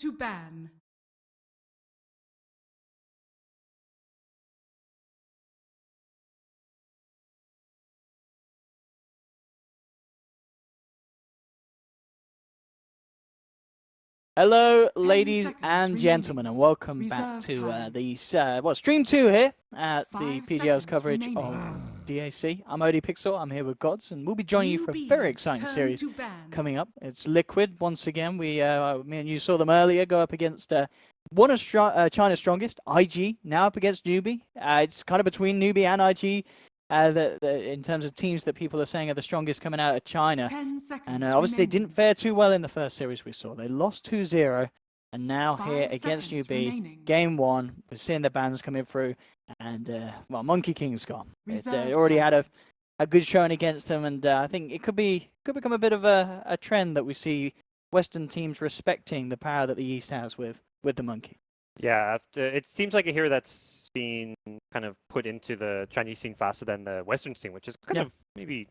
to ban. Hello, 10 ladies seconds and gentlemen, and remaining. welcome back Reserve to time. the stream 2 here at the 5 PGL's seconds coverage remaining. of DAC. I'm Odie Pixel, I'm here with Gods, and we'll be joining you for a very Newbee's exciting turn series to ban. coming up. It's Liquid once again. Me and you saw them earlier go up against one of China's strongest, IG, now up against Newbee. It's kind of between Newbee and IG. In terms of teams that people are saying are the strongest coming out of China. 10 seconds And obviously they remaining. didn't fare too well in the first series we saw. They lost 2-0. And now 5 here against seconds Newbee, remaining. game 1, we're seeing the bans coming through. And, well, Monkey King's gone. It Reserve already time. had a good showing against them. And I think it could become a bit of a trend that we see Western teams respecting the power that the East has with the Monkey. Yeah, it seems like a hero that's been kind of put into the Chinese scene faster than the Western scene, which is kind of maybe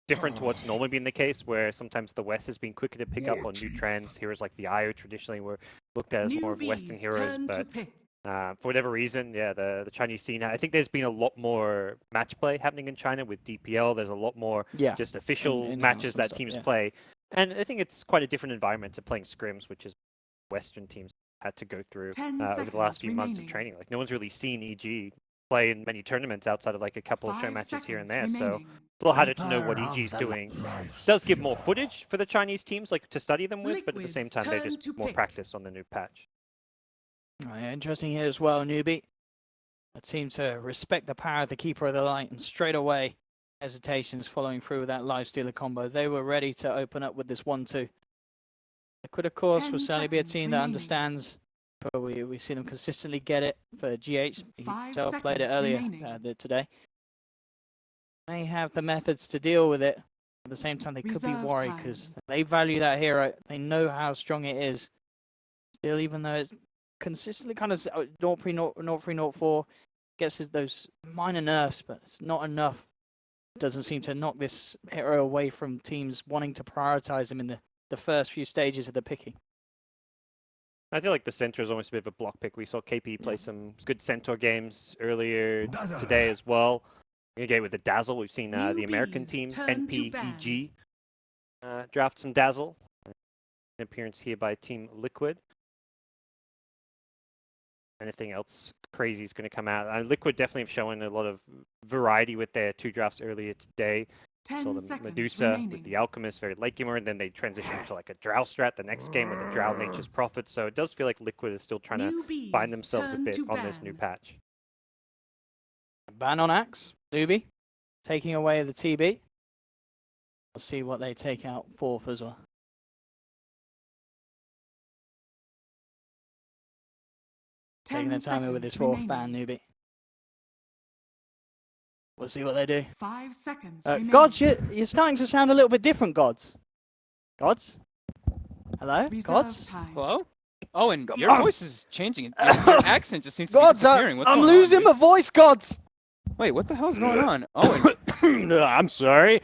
different to what's normally been the case, where sometimes the West has been quicker to pick up on new trends. Heroes like the IO traditionally were looked at as more of Western Newbee's heroes, turn to but pick. for whatever reason, yeah, the Chinese scene, I think there's been a lot more match play happening in China with DPL. There's a lot more just official in-house matches and that stuff, teams yeah. play. And I think it's quite a different environment to playing scrims, which is Western teams had to go through 10 over the last seconds few months of remaining. training. Like, no one's really seen EG play in many tournaments outside of like a couple of show 5 matches here and seconds there. So remaining. it's a little harder to know what EG's doing. It does give more footage for the Chinese teams, like to study them with, but at the same Liquid's time, they're turn just to more pick. practice on the new patch. Oh, yeah, interesting here as well, Newbee. A team to respect the power of the Keeper of the Light, and straight away, hesitations following through with that live stealer combo. They were ready to open up with this 1-2. Liquid, of course, 10 will certainly be a seconds team that remaining. understands, but we see them consistently get it for GH. You 5 can tell played it seconds earlier remaining. today. They have the methods to deal with it. At the same time, they could be Reserve worried time. because they value that hero. They know how strong it is. Still, even though it's consistently kind of 0-3, 0-3, 0-4, gets those minor nerfs, but it's not enough. Doesn't seem to knock this hero away from teams wanting to prioritize him in the first few stages of the picking. I feel like the center is almost a bit of a block pick. We saw KP play some good centaur games earlier today as well. Again, with the Dazzle, we've seen the American Newbee's teams, turn to NPEG, draft some Dazzle. An appearance here by Team Liquid. Anything else crazy is going to come out. Liquid definitely have shown a lot of variety with their 2 drafts earlier today. 10 Saw the seconds Medusa remaining. with the Alchemist, very late gamer, and then they transitioned to like a Drow strat the next game with the Drow Nature's Prophet. So it does feel like Liquid is still trying to Newbee's find themselves a turn bit to on this new ban. patch. Ban on Axe, Newbee, taking away the TB. We'll see what they take out fourth as well. Taking their time in with this fourth ban, Newbee. We'll see what they do. 5 seconds remaining. Gods, you're starting to sound a little bit different, Gods. Gods? Hello? Reserve Gods? time. Hello? Oh, and Come your on. voice is changing. Your accent just seems to be Gods, disappearing. What's I'm going on, losing dude? my voice, Gods! Wait, what the hell's going on? Oh, and I'm sorry.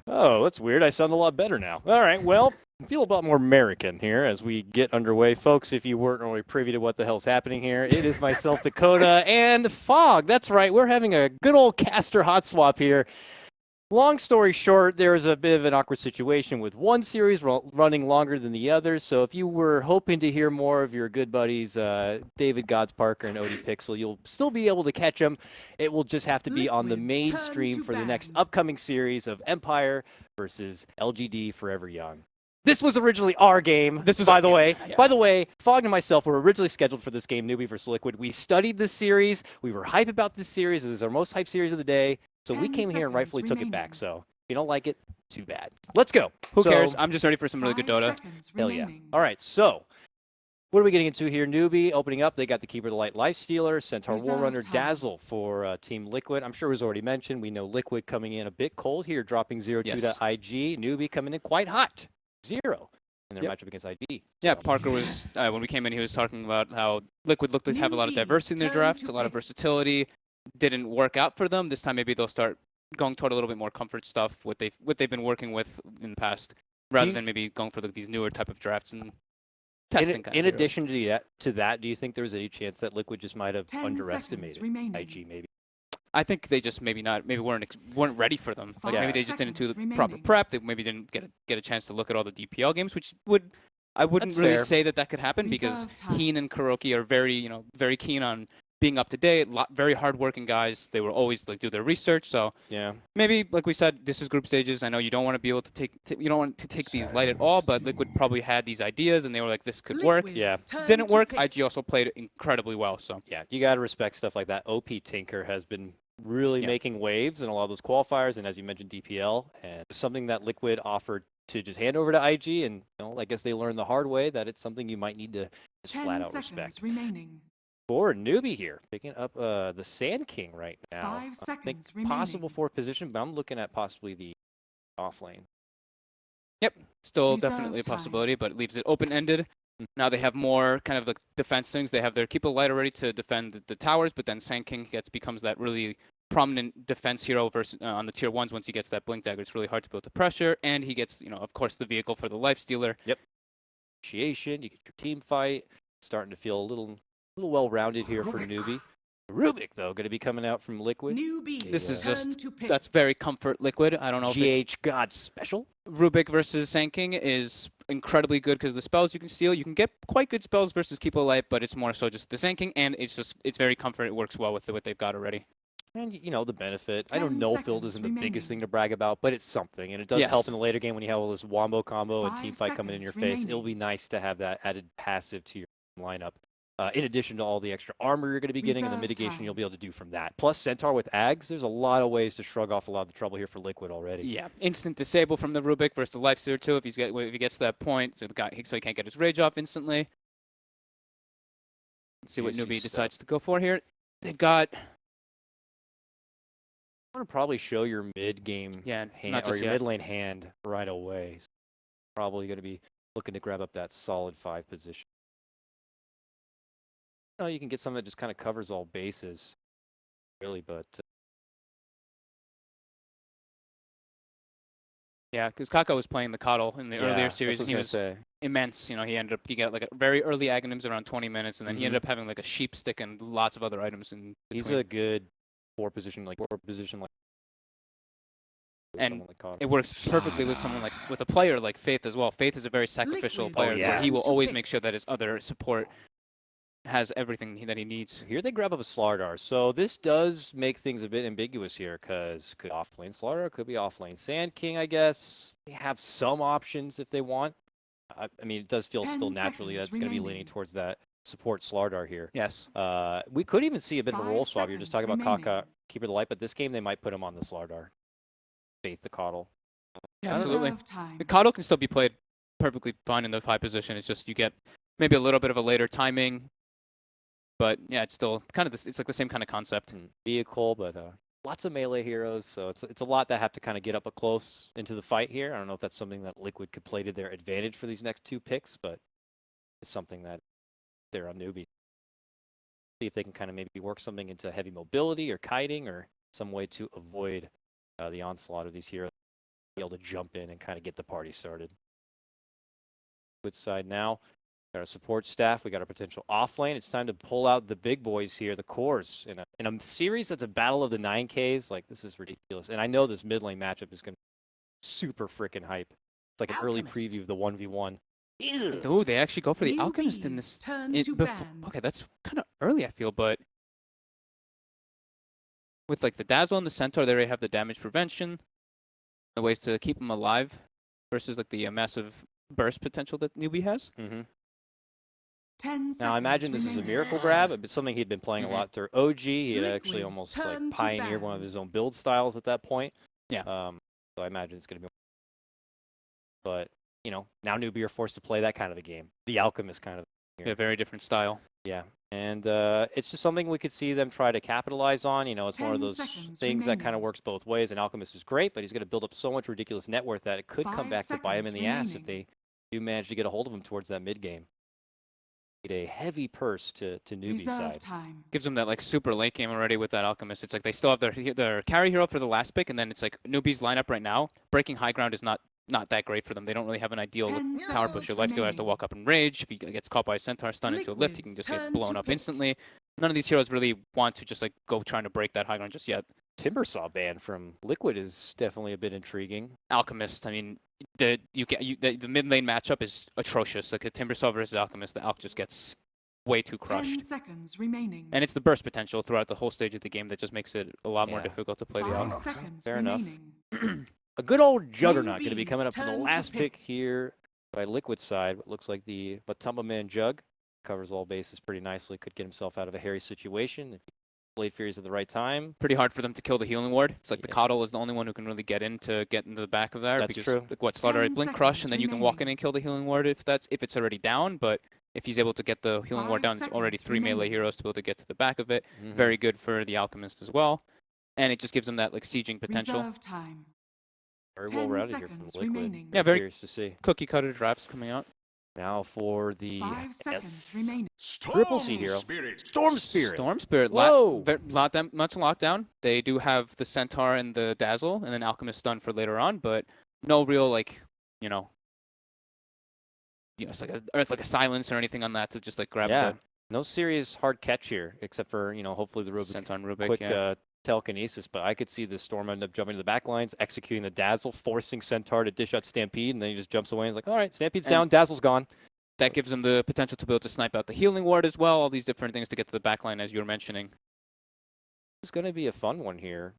Oh, that's weird. I sound a lot better now. All right, well, I feel a lot more American here as we get underway. Folks, if you weren't already privy to what the hell's happening here, it is myself, Dakota, and Fog. That's right, we're having a good old caster hot swap here. Long story short, there's a bit of an awkward situation with one series running longer than the other. So if you were hoping to hear more of your good buddies, David Gods Parker and Odie Pixel, you'll still be able to catch them. It will just have to be on the Liquid's main turn stream to for the next ban. upcoming series of Empire versus LGD Forever Young. This was originally our game. This was by our the game. way. Yeah. By the way, Fog and myself were originally scheduled for this game, Newbee versus Liquid. We studied this series. We were hype about this series. It was our most hyped series of the day. So we 10 came here and seconds rightfully took it remaining. back. So if you don't like it, too bad. Let's go. who So- cares? I'm just ready for some really 5 good Dota. seconds Hell yeah. remaining. All right, so what are we getting into here? Newbee opening up. They got the Keeper of the Light Lifestealer, Centaur Reserve Warrunner, time. Dazzle for Team Liquid. I'm sure it was already mentioned. We know Liquid coming in a bit cold here, dropping 0-2 Yes. to IG. Newbee coming in quite hot, 0 in their Yep. matchup against IG. Yeah, So- Parker was, when we came in, he was talking about how Liquid looked to have a lot of Newbee's diversity in their turn drafts, to a lot of pick. versatility. Didn't work out for them. This time maybe they'll start going toward a little bit more comfort stuff, what they've been working with in the past, rather you- than maybe going for these newer type of drafts. And testing kind In of heroes. addition to that, do you think there's any chance that Liquid just might have 10 underestimated seconds remaining. IG maybe? I think they just maybe weren't ready for them. Like maybe 5 they just didn't do the seconds proper remaining. prep. They maybe didn't get a chance to look at all the DPL games, which I wouldn't That's really fair. say that could happen because Reserve time. Heen and Kuroki are very keen on being up to date. Very hardworking guys. They will always like do their research. So Yeah. maybe like we said, this is group stages. I know you don't want to be able to you don't want to take these light at all, but Liquid probably had these ideas and they were like, this could work. Liquid's Yeah. turn Didn't to work. pick. IG also played incredibly well. So Yeah, you got to respect stuff like that. OP Tinker has been really Yeah. making waves in a lot of those qualifiers, and as you mentioned, DPL, and it's something that Liquid offered to just hand over to IG, and I guess they learned the hard way that it's something you might need to just 10 flat out seconds respect. remaining. For Newbee here, picking up the Sand King right now. 5 I think seconds possible remaining. fourth position, but I'm looking at possibly the off lane. yep, still Reserve definitely a time. possibility, but it leaves it open-ended. Now they have more kind of like defense things. They have their Keep a Light already to defend the towers, but then Sand King becomes that really prominent defense hero versus on the tier 1s. Once he gets that Blink Dagger, it's really hard to build the pressure, and he gets, of course, the vehicle for the Lifestealer. Initiation, you get your team fight, starting to feel a little well-rounded here for Newbee. Rubik, though, going to be coming out from Liquid. Newbee. This is turn just to pick. That's very comfort Liquid. I don't know if it's GH God Special. Rubik versus Sand King is incredibly good because the spells you can steal. You can get quite good spells versus Keep a Light, but it's more so just the Sand King, and it's very comfort. It works well with what they've got already. And, the benefit. I 10 know no field seconds isn't the biggest remaining. thing to brag about, but it's something. And it does Yes. help in the later game when you have all this wombo combo and 5 team fight coming in your seconds face. It'll remaining. be nice to have that added passive to your lineup. In addition to all the extra armor you're going to be getting and the Reserve mitigation time. you'll be able to do from that. Plus Centaur with Ags, there's a lot of ways to shrug off a lot of the trouble here for Liquid already. Yeah, instant disable from the Rubik versus the Lifestealer too. If he gets to that point, so he can't get his rage off instantly. Let's see what Juicy Newbee stuff. decides to go for here. They've got I want to probably show your mid game not hand or just your yet. mid lane hand right away. So probably going to be looking to grab up that solid 5 position. You can get something that just kind of covers all bases, really, but Yeah, because Kako was playing the Coddle in the yeah, earlier that's series, what and I was he gonna was say. immense. He got like a very early Aghanims around 20 minutes, and then he ended Mhm. up having like a sheep stick and lots of other items in He's between. a good 4 position like. And someone like Cotter. It works perfectly with someone with a player like Faith as well. Faith is a very sacrificial Liquid. player Oh, where yeah. he will To always pick. make sure that his other support has everything that he needs. Here they grab up a Slardar. So this does make things a bit ambiguous here because could off lane Slardar, could be off lane Sand King, I guess. They have some options if they want. I mean, it does feel 10 still naturally seconds that's going to be leaning remaining. towards that support Slardar here. Yes. We could even see a bit of a 5 role swap. You're just talking seconds about Kaka, remaining. Keeper of the Light, but this game they might put him on the Slardar. Faith the Coddle. Yeah, absolutely. Reserve time. The Coddle can still be played perfectly fine in the 5 position. It's just you get maybe a little bit of a later timing. But yeah, it's still kind of it's like the same kind of concept. And vehicle, but lots of melee heroes, so it's a lot that have to kind of get up close into the fight here. I don't know if that's something that Liquid could play to their advantage for these next 2 picks, but it's something that they're on Newbee. See if they can kind of maybe work something into heavy mobility or kiting or some way to avoid the onslaught of these heroes, be able to jump in and kind of get the party started. Good side now. Got our support staff. We got our potential offlane. It's time to pull out the big boys here, the cores, in a series that's a battle of the 9Ks. Like, this is ridiculous. And I know this mid lane matchup is going to be super freaking hype. It's like an early Alchemist. preview of the 1v1. Ew. Ooh, they actually go for the Alchemist in Newbee's this. turn to ban. Okay, that's kind of early, I feel, but with like the Dazzle and the Centaur, they already have the damage prevention, the ways to keep them alive versus like the massive burst potential that Newbee has. Mhm. 10 Now, I imagine this is a miracle grab. It's something he'd been playing a lot through OG. He had actually Liquid's almost turn like to pioneered one of ban. his own build styles at that point. Yeah. So I imagine it's going to be. But, now Newbee are forced to play that kind of a game. The Alchemist kind of. Yeah, very different style. Yeah. And it's just something we could see them try to capitalize on. It's one of 10 those seconds things that kind remaining. of works both ways. And Alchemist is great, but he's going to build up so much ridiculous net worth that it could come 5 back to bite him in seconds the ass if remaining. they do manage to get a hold of him towards that mid game. Get a heavy purse to Newbee's Reserve side. time. Gives them that like super late game already with that Alchemist. It's like they still have their carry hero for the last pick, and then it's like Newbee's lineup right now. Breaking high ground is not not that great for them. They don't really have an ideal 10 tower seconds pusher. Lifestealer has to remaining. walk up and rage. If he gets caught by a centaur stun into a lift, he can just get Liquid's blown turn up to pick. instantly. None of these heroes really want to just like go trying to break that high ground just yet. Timbersaw ban from Liquid is definitely a bit intriguing. Alchemist, I mean, the mid lane matchup is atrocious. Like a Timbersaw versus Alchemist, the Alch just gets way too 10 crushed. seconds remaining. And it's the burst potential throughout the whole stage of the game that just makes it a lot more Yeah. difficult to play the 5 Alch. seconds Fair enough. remaining. A good old juggernaut going to be Newbee's coming up for the turn to last pick pick. here by Liquid side. What looks like the Matumba Man Jug. Covers all bases pretty nicely. Could get himself out of a hairy situation if he played Furies at the right time. Pretty hard for them to kill the healing ward. It's like the Yeah. Coddle is the only one who can really get into the back of there. That's because, true. Like, what Slaughter 10 Blink Crush, seconds and then you can walk in remaining. and kill the healing ward if it's already down. But if he's able to get the healing ward 5 down, it's already seconds 3 melee remaining. heroes to be able to get to the back of it. Mhm. Very good for the Alchemist as well. And it just gives them that like sieging potential. Reserve time. Very 10 well rounded here from seconds Liquid. remaining. Yeah, very- Curious to see. Cookie cutter drafts coming out. Now for the 5 seconds S remaining. Triple C hero. Storm Spirit. Storm Spirit. Whoa! Much lockdown. They do have the Centaur and the Dazzle, and then Alchemist stun for later on, but no real like, it's like a silence or anything on that to just like grab Yeah. No serious hard catch here, except for, hopefully the the Rubik Centaur and Rubik. quick Yeah. telekinesis, but I could see the Storm end up jumping to the back lines, executing the Dazzle, forcing Centaur to dish out Stampede, and then he just jumps away and is like, all right, Stampede's And- down, Dazzle's gone. That gives them the potential to be able to snipe out the healing ward as well. All these different things to get to the back line, as you were mentioning. It's going to be a fun one here.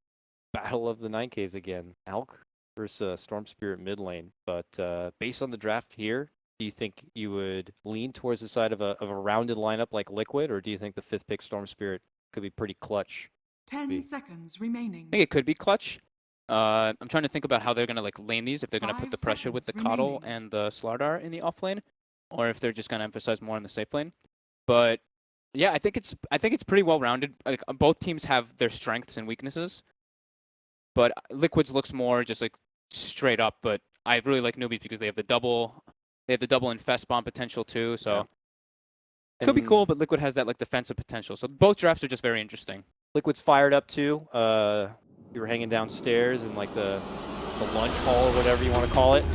Battle of the 9Ks again. Alk versus Storm Spirit mid lane. But based on the draft here, do you think you would lean towards the side of a rounded lineup like Liquid, or do you think the 5th pick Storm Spirit could be pretty clutch? 10 seconds remaining. I think it could be clutch. I'm trying to think about how they're gonna like lane these. If they're gonna put 5 the pressure with the seconds Coddle remaining. and the Slardar in the off lane, or if they're just gonna emphasize more on the safe lane. But yeah, I think it's pretty well rounded. Like both teams have their strengths and weaknesses. But Liquid's looks more just like straight up. But I really like Newbees because they have the double. They have the double infest bomb potential too. So could be And cool. But Liquid has that like defensive potential. So both drafts are just very interesting. Liquid's fired up too. We were hanging downstairs in like the lunch hall or whatever you want to call it.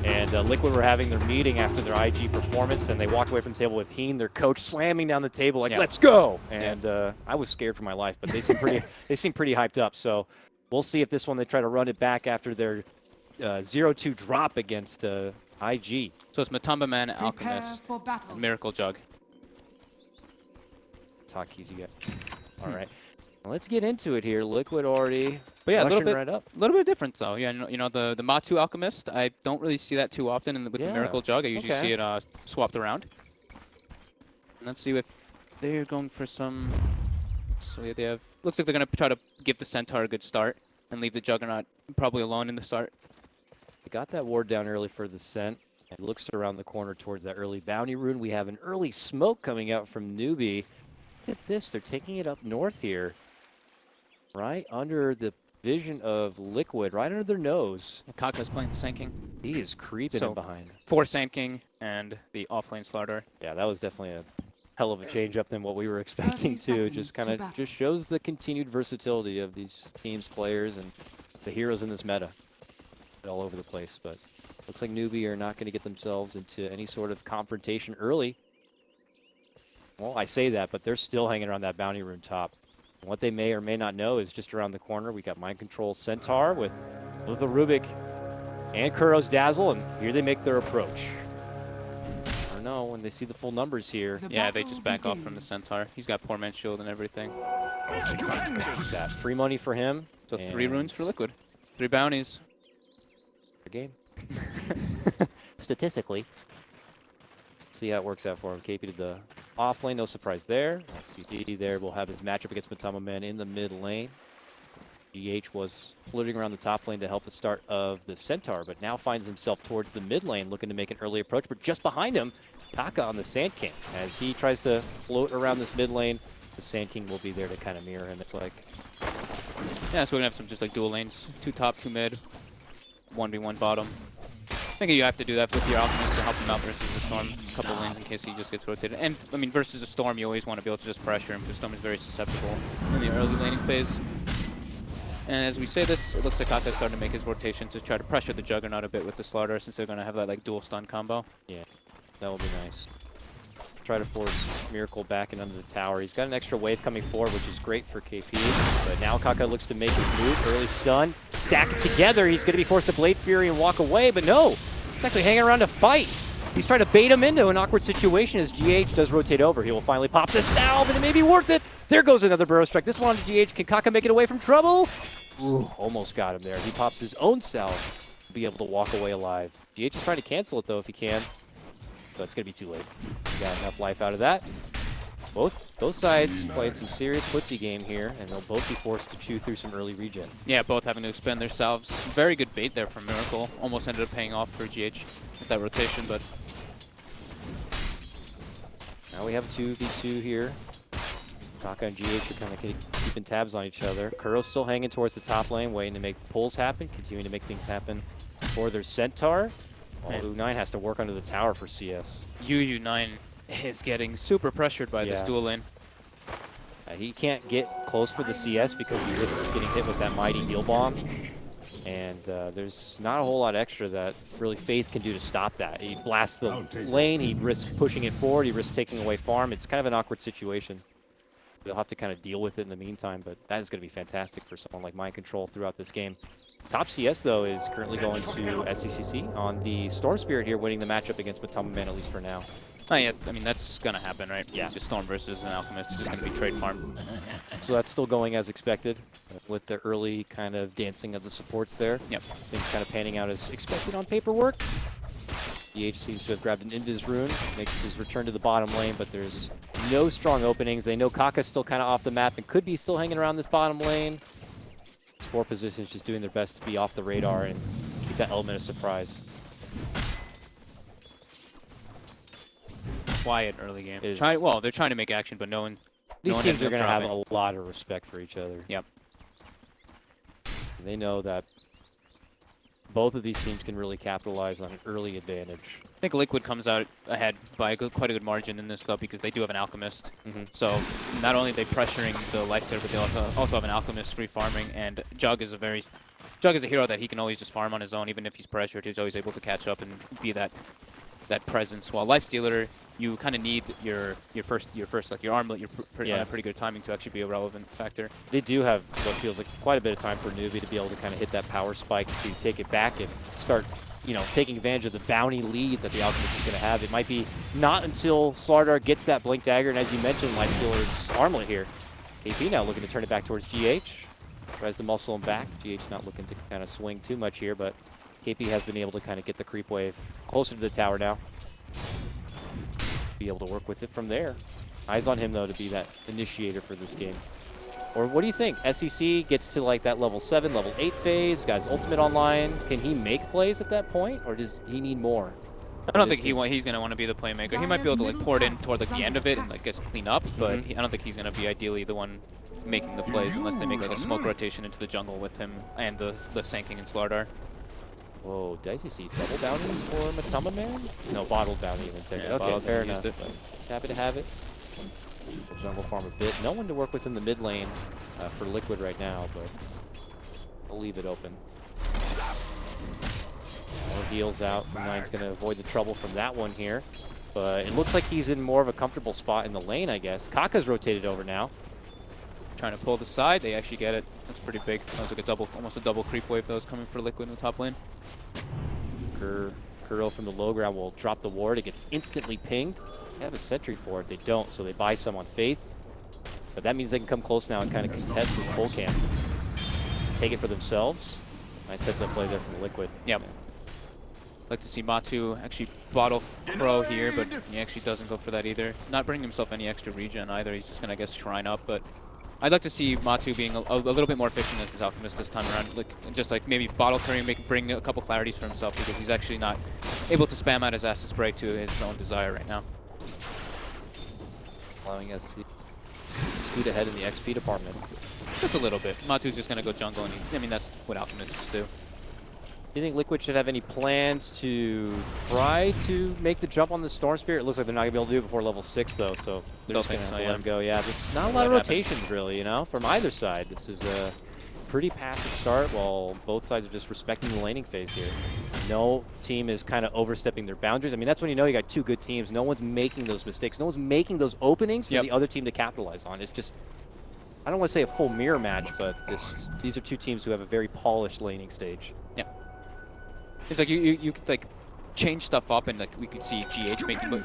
And Liquid were having their meeting after their IG performance, and they walked away from the table with Heen, their coach, slamming down the table like, Yeah. "Let's go!" Yeah. And I was scared for my life, but they seem pretty, they seem pretty hyped up. So we'll see if this one they try to run it back after their 0-2 drop against IG. So it's Matumba Man, Prepare Alchemist, for battle. and Miracle Jug. Talkies you got. All right, well, let's get into it here. Liquid already, But yeah, a little rushing bit, right up. different though. Yeah, the Matu Alchemist. I don't really see that too often with the Yeah, Miracle Jug. I usually okay. see it swapped around. And let's see if they're going for some. So yeah, they have. Looks like they're gonna try to give the Centaur a good start and leave the Juggernaut probably alone in the start. They got that ward down early for the scent. And looks around the corner towards that early bounty rune. We have an early smoke coming out from Newbee. Look at this. They're taking it up north here. Right under the vision of Liquid. Right under their nose. Kaka's playing the Sand King. He is creeping So- in behind. 4 Sand King and the offlane Slardar. Yeah, that was definitely a hell of a change up than what we were expecting 30 to. Just seconds kind to of battle. just shows the continued versatility of these teams, players, and the heroes in this meta. All over the place, but looks like Newbee are not going to get themselves into any sort of confrontation early. Well, I say that, but they're still hanging around that bounty room top. And what they may or may not know is just around the corner, we got Mind Control Centaur with both the Rubik and Kuro's Dazzle, and here they make their approach. I don't know, when they see the full numbers here, The Yeah, they battle just back off from the begins. Centaur. He's got Poor Man's Shield and everything. got free money for him. So 3 runes for And Liquid. 3 bounties. the game. Statistically. See how it works out for him. KP to the off lane, no surprise there. CT there will have his matchup against Matama Man in the mid lane. GH was flitting around the top lane to help the start of the Centaur, but now finds himself towards the mid lane, looking to make an early approach. But just behind him, Taka on the Sand King. As he tries to float around this mid lane, the Sand King will be there to kind of mirror him. It's like, Yeah, so we're gonna have some just like dual lanes. 2 top, 2 mid. 1v1 bottom. I think you have to do that with your Alchemist to help him out versus the Storm. A couple lanes in case he just gets rotated. And, I mean, versus the Storm, you always want to be able to just pressure him because Storm is very susceptible in the early laning phase. And as we say this, it looks like Kaka's starting to make his rotation to try to pressure the Juggernaut a bit with the Slaughter, since they're going to have that like dual stun combo. Yeah, that will be nice. Try to force Miracle back and under the tower. He's got an extra wave coming forward, which is great for KP. But now Kaka looks to make his move. Early stun. Stack it together. He's going to be forced to Blade Fury and walk away. But no, he's actually hanging around to fight. He's trying to bait him into an awkward situation as GH does rotate over. He will finally pop the salve, and it may be worth it. There goes another Burrow Strike. This one on GH. Can Kaka make it away from trouble? Ooh, almost got him there. He pops his own salve to be able to walk away alive. GH is trying to cancel it, though, if he can. So it's going to be too late. He got enough life out of that. Both sides playing some serious footsie game here, and they'll both be forced to chew through some early regen. Yeah, both having to expend their salves. Very good bait there from Miracle. Almost ended up paying off for GH with that rotation, but... Now we have 2v2 here. Kaka and GH are kind of keeping tabs on each other. Kuro's still hanging towards the top lane, waiting to make pulls happen, continuing to make things happen for their Centaur. While U9 has to work under the tower for CS. UU9 is getting super pressured by this dual lane. He can't get close for the CS because he risks getting hit with that mighty heal bomb. And there's not a whole lot extra that really Faith can do to stop that. He blasts the lane, he risks pushing it forward, he risks taking away farm. It's kind of an awkward situation. They'll have to kind of deal with it in the meantime, but that is going to be fantastic for someone like Mind Control throughout this game. Top CS, though, is currently going to SCCC on the Storm Spirit here, winning the matchup against Matama Man, at least for now. Oh, yeah, I mean, that's going to happen, right? Yeah. It's just Storm versus an Alchemist. It's just going to be trade farm. So that's still going as expected with the early kind of dancing of the supports there. Yep. Things kind of panning out as expected on paperwork. EH seems to have grabbed an Indus rune, makes his return to the bottom lane, but there's no strong openings. They know Kaka's still kind of off the map and could be still hanging around this bottom lane. These four positions just doing their best to be off the radar and keep that element of surprise. Quiet early game. Is- Well, they're trying to make action, but no one. These one teams ended are up going to have dropping. a lot of respect for each other. Yep. And they know that both of these teams can really capitalize on an early advantage. I think Liquid comes out ahead by quite a good margin in this, though, because they do have an Alchemist. So not only are they pressuring the Lifesaver, but they also have an Alchemist free farming, and Jug is a hero that he can always just farm on his own, even if he's pressured. He's always able to catch up and be that presence. While Lifestealer, you kind of need your first like your armlet, on a pretty good timing to actually be a relevant factor. They do have what feels like quite a bit of time for Newbee to be able to kind of hit that power spike to take it back and start, taking advantage of the bounty lead that the Alchemist is going to have. It might be not until Slardar gets that Blink Dagger, and as you mentioned, Lifestealer's armlet here. KP now looking to turn it back towards GH. Tries to muscle him back. GH not looking to kind of swing too much here, but KP has been able to kind of get the creep wave closer to the tower now. Be able to work with it from there. Eyes on him, though, to be that initiator for this game. Or what do you think? SEC gets to like that level 7, level 8 phase, got his ultimate online. Can he make plays at that point, or does he need more? I don't think he's going to want to be the playmaker. He might be able to like pour it in toward like the end of it and like just clean up, but I don't think he's going to be ideally the one making the plays unless they make like a smoke rotation into the jungle with him and the Sanking and Slardar. Whoa, did I see double bounties for Matama Man? No, bottled bounty even. Yeah, Okay, bottled fair used enough. it. He's happy to have it. We'll jungle farm a bit. No one to work with in the mid lane for Liquid right now, but we'll leave it open. More heals out. Nine's going to avoid the trouble from that one here. But it looks like he's in more of a comfortable spot in the lane, I guess. Kaka's rotated over now. Trying to pull the side, they actually get it. That's pretty big. That was like almost a double creep wave that was coming for Liquid in the top lane. Kuro from the low ground will drop the ward. It gets instantly pinged. They have a sentry for it. They don't, so they buy some on Faith. But that means they can come close now and kind of contest with full camp. Take it for themselves. Nice sets up play there from Liquid. Yep. Like to see Matu actually bottle Pro here, but he actually doesn't go for that either. Not bringing himself any extra regen either. He's just going to, I guess, shrine up, but I'd like to see Matu being a little bit more efficient as his Alchemist this time around. Like, just like maybe bottle carry, bring a couple clarities for himself, because he's actually not able to spam out his acid spray to his own desire right now. Allowing us to scoot ahead in the XP department. Just a little bit. Matu's just going to go jungle, and that's what Alchemists do. Do you think Liquid should have any plans to try to make the jump on the Storm Spirit? It looks like they're not going to be able to do it before level 6, though, so they're Don't just going think to so, let yeah. him go. Yeah, there's not a lot of rotations, really, from either side. This is pretty passive start while both sides are just respecting the laning phase here. No team is kind of overstepping their boundaries. I mean, that's when you know you got two good teams. No one's making those mistakes. No one's making those openings for the other team to capitalize on. It's just, I don't want to say a full mirror match, but these are two teams who have a very polished laning stage. Yeah. It's like you could like change stuff up, and like we could see GH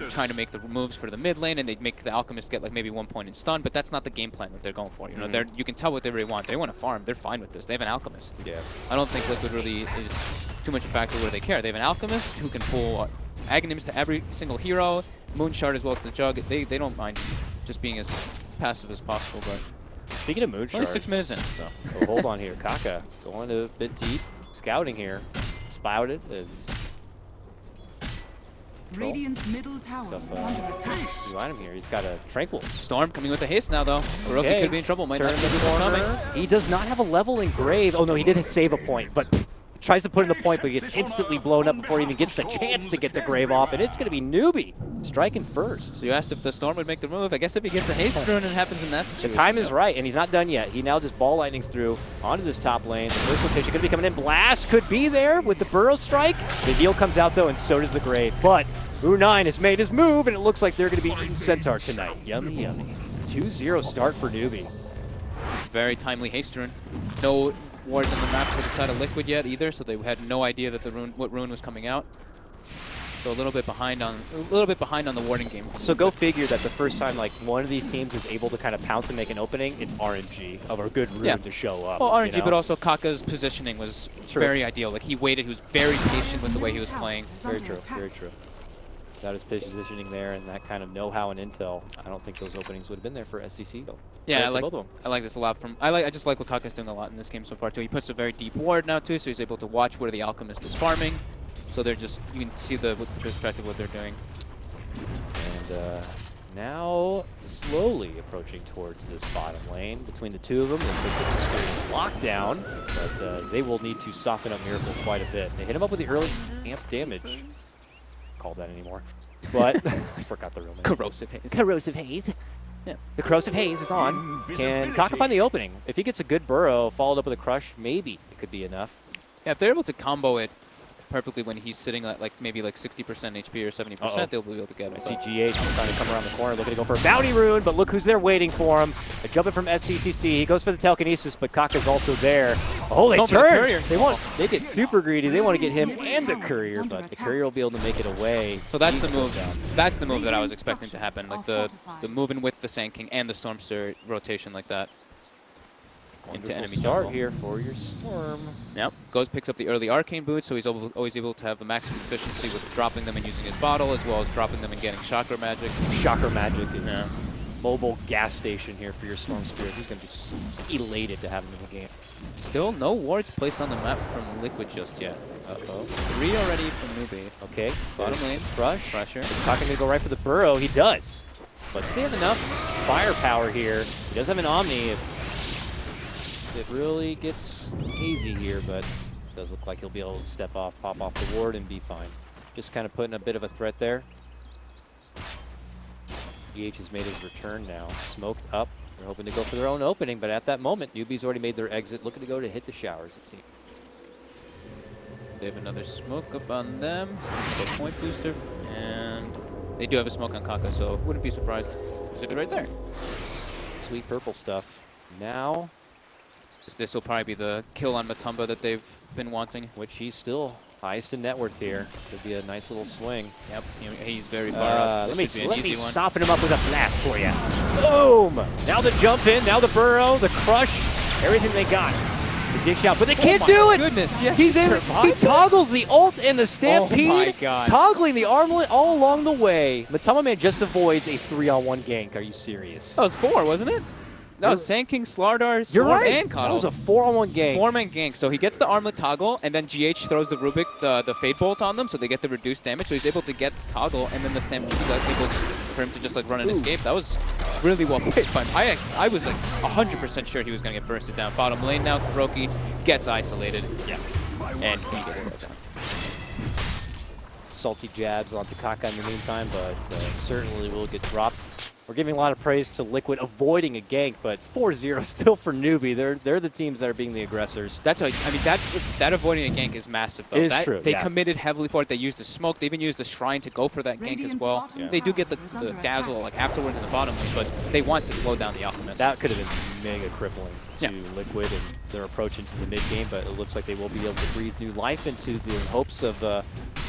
trying to make the moves for the mid lane, and they'd make the Alchemist get like maybe 1 point in stun, but that's not the game plan that they're going for. You know, you can tell what they really want. They want to farm. They're fine with this. They have an Alchemist. Yeah. I don't think Liquid really is too much a factor where they care. They have an Alchemist who can pull Aghanims to every single hero, Moonshard as well as the Jug. They don't mind just being as passive as possible. But speaking of Moonshard, only 6 minutes in. So hold on here. Kaka going a bit deep, scouting here. Spouted is. Radiant's middle tower is under attack. Behind him here, he's got a Tranquil. Storm coming with a haste now, though. Kuroki could be in trouble. Might not Turn see the this coming. corner. He does not have a level in Grave. Oh no, he did save a point, but tries to put in a point, but he gets instantly blown up before he even gets the chance to get the Grave off, and it's going to be Newbee striking first. So you asked if the Storm would make the move. I guess if he gets a haste rune, it happens in that situation. The time is right, and he's not done yet. He now just ball lightnings through onto this top lane. The first rotation could be coming in. Blast could be there with the Burrow strike. The heal comes out though, and so does the Grave. But U9 has made his move, and it looks like they're going to be eating Centaur tonight. Yummy, yummy. 2-0 start for Newbee. Very timely haste rune. No wards on the map for the side of Liquid yet either, so they had no idea that what rune was coming out. So a little bit behind on the warding game. So go figure that the first time like one of these teams is able to kind of pounce and make an opening, it's RNG of a good rune to show up. Well, RNG, you know? but also Kaka's positioning was very ideal. Like he waited, he was very patient with the way he was playing. Very true, very true. Without his positioning there and that kind of know-how and intel, I don't think those openings would have been there for SCC though. Yeah, I like this a lot. I just like what Kaka's doing a lot in this game so far too. He puts a very deep ward now too, so he's able to watch where the Alchemist is farming. So they're just, you can see the perspective of what they're doing. And now slowly approaching towards this bottom lane. Between the two of them, they could get some serious lockdown, but they will need to soften up Miracle quite a bit. They hit him up with the early amp damage. Call that anymore. But I forgot the real name. Corrosive haze. Corrosive haze. Yeah. The corrosive haze is on. Can Kaka find the opening? If he gets a good burrow followed up with a crush, maybe it could be enough. Yeah, if they're able to combo it perfectly when he's sitting at like maybe like 60% HP or 70%, they'll be able to get it. I see GH trying to come around the corner, looking to go for a bounty rune, but look who's there waiting for him. A jump in from SCCC. He goes for the telekinesis, but Kaka's also there. Oh, they turn! They get super greedy. They want to get him and the courier, but the courier will be able to make it away. So that's the move. That's the move that I was expecting to happen, like the moving with the Sand King and the Stormster rotation like that. Into enemy start jungle. here for your Storm. Yep. Goes picks up the early arcane boots, so he's always able to have a maximum efficiency with dropping them and using his bottle, as well as dropping them and getting chakra magic. Chakra magic is mobile gas station here for your Storm Spirit. He's going to be elated to have him in the game. Still no wards placed on the map from Liquid just yet. Uh-oh. 3 already from Newbee. Okay. Bottom lane. Pressure. He's talking to go right for the burrow. He does. But they have enough firepower here. He does have an Omni. It really gets hazy here, but it does look like he'll be able to step off, pop off the ward, and be fine. Just kind of putting a bit of a threat there. GH has made his return now. Smoked up. They're hoping to go for their own opening, but at that moment, Newbee's already made their exit, looking to go to hit the showers, it seems. They have another smoke up on them. A point booster, and they do have a smoke on Kaka, so wouldn't be surprised. Zip it right there. Sweet purple stuff. Now, this will probably be the kill on Matumba that they've been wanting. which he's still highest in net worth here. Could be a nice little swing. Yep, he's very far up. Let This should be an me easy one. soften him up with a blast for you. Boom! Now the jump in, now the burrow, the crush, everything they got. The dish out, but they can't do it! Goodness, yes, He's in. He toggles the ult and the stampede, my God. toggling the armlet all along the way. Matama Man just avoids a 3-on-1 gank. Are you serious? That was 4, wasn't it? That was Sand King, Slardar, You're Storm, right. and That was Coddle. a 4-on-1 gank. 4-man gank. So he gets the armlet toggle, and then GH throws the Rubik, the Fade Bolt on them, so they get the reduced damage. So he's able to get the toggle, and then the Stampede was able for him to just like run and escape. That was really well played by him. I was like 100% sure he was going to get bursted down. Bottom lane now, Kuroki gets isolated. Yeah. And he gets bursted down. Salty jabs onto Kaka in the meantime, but certainly will get dropped. We're giving a lot of praise to Liquid avoiding a gank, but 4-0 still for Newbee. They're the teams that are being the aggressors. That's I mean that avoiding a gank is massive though. It is true. They yeah. committed heavily for it. They used the smoke. They even used the shrine to go for that gank as well. Yeah. They do get the dazzle like afterwards in the bottom lane, but they want to slow down the Alchemist. That could have been mega crippling to Yeah. Liquid and their approach into the mid game, but it looks like they will be able to breathe new life into the hopes of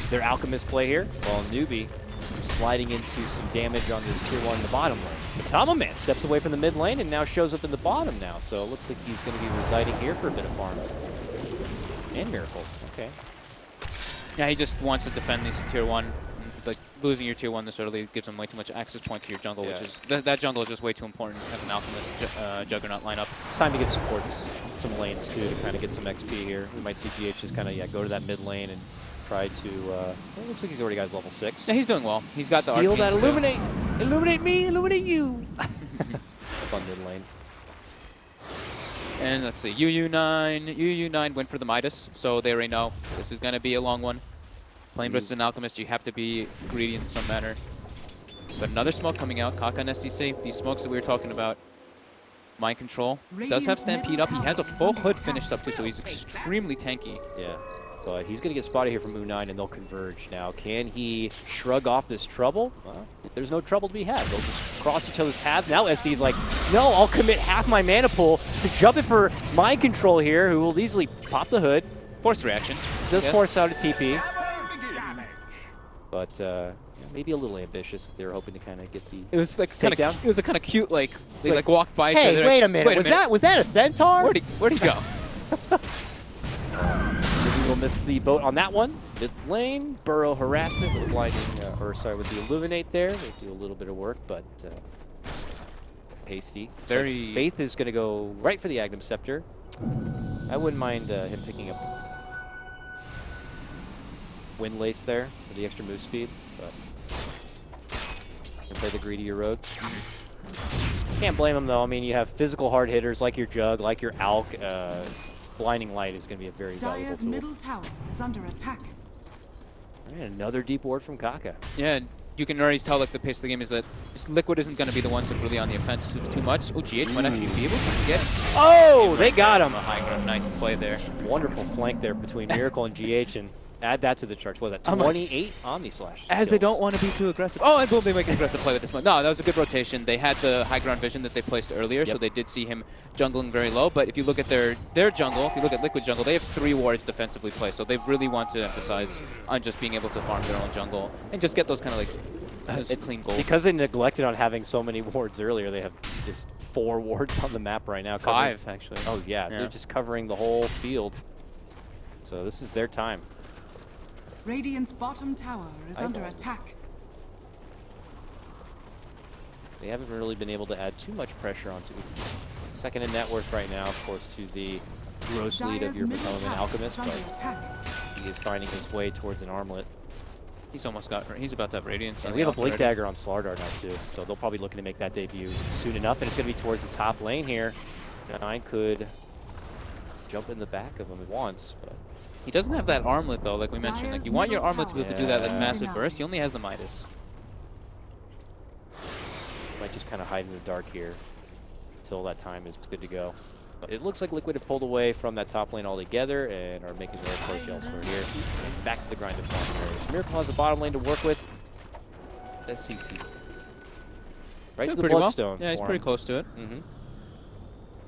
their Alchemist play here, while Newbee sliding into some damage on this tier 1 in the bottom lane. Matama Man steps away from the mid lane and now shows up in the bottom now, so it looks like he's going to be residing here for a bit of farm. And Miracle, okay. Yeah, he just wants to defend these tier 1. Like losing your tier 1 this early gives him way too much access point to your jungle, which is that jungle is just way too important as an Alchemist Juggernaut lineup. It's time to get supports some lanes too to kind of get some XP here. We might see GH just kind of go to that mid lane and try to. Well, it looks like he's already got his level 6. Yeah, he's doing well. He's got the Steal that arcane illuminate, illuminate me, illuminate you. Up on mid lane. And let's see, UU9 went for the Midas, so they already know this is going to be a long one. Playing versus an Alchemist, you have to be greedy in some manner. But another smoke coming out, Kaka and SCC. These smokes that we were talking about. Mind Control does have Stampede up. He has a full hood finished up too, so he's extremely tanky. Yeah, but he's going to get spotted here from U9 and they'll converge. Now, can he shrug off this trouble? Well, there's no trouble to be had. They'll just cross each other's paths. Now SC's like, no, I'll commit half my mana pool to jump in for Mind Control here, who will easily pop the hood. Forced reaction. Does force out a TP. But maybe a little ambitious if they were hoping to kind of get the. It was like kind of. It was a kind of cute like they like walked by each Hey, other. wait a minute. Was that a centaur? Where'd he go? Maybe we'll miss the boat on that one. Mid lane, burrow harassment with the blinding, with the illuminate there. They do a little bit of work, but hasty. Very. Faith is going to go right for the Agnum Scepter. I wouldn't mind him picking up Wind Lace there for the extra move speed, but can play the greedier road. Can't blame him though. I mean, you have physical hard hitters like your Jug, like your Alk. Blinding Light is going to be a very valuable Dire's tool. middle tower is under attack. And another deep ward from Kaka. Yeah, you can already tell like the pace of the game is that Liquid isn't going to be the ones that really on the offensive too much. Oh, GH might actually be able to get. Oh, they got him. A high ground, nice play there. Wonderful flank there between Miracle and GH, and add that to the charts. What was that? 28 Omni Slash. As they don't want to be too aggressive. Oh, and boom, they make an aggressive play with this one. No, that was a good rotation. They had the high ground vision that they placed earlier, so they did see him jungling very low. But if you look at their jungle, if you look at Liquid jungle, they have 3 wards defensively placed. So they really want to emphasize on just being able to farm their own jungle and just get those kind of like clean gold. Because they neglected on having so many wards earlier, they have just 4 wards on the map right now. 5, actually. Oh, yeah. They're just covering the whole field. So this is their time. Radiant's bottom tower is under attack. They haven't really been able to add too much pressure onto second in net worth right now, of course, to the gross lead of your Matama Alchemist, but he is finding his way towards an armlet. He's almost got. He's about to have Radiance. And we have a Blink Dagger on Slardar now too, so they'll probably looking to make that debut soon enough, and it's going to be towards the top lane here. Nine could jump in the back of him at once, but he doesn't have that armlet though, like we mentioned. Like you want your armlet to be able to do that like massive burst. He only has the Midas. Might just kind of hide in the dark here until that time is good to go. But it looks like Liquid have pulled away from that top lane altogether and are making their approach elsewhere here. And back to the grind of farm areas. Miracle has the bottom lane to work with. SCC. Right to the Bloodstone. Well. Yeah, he's pretty close to it.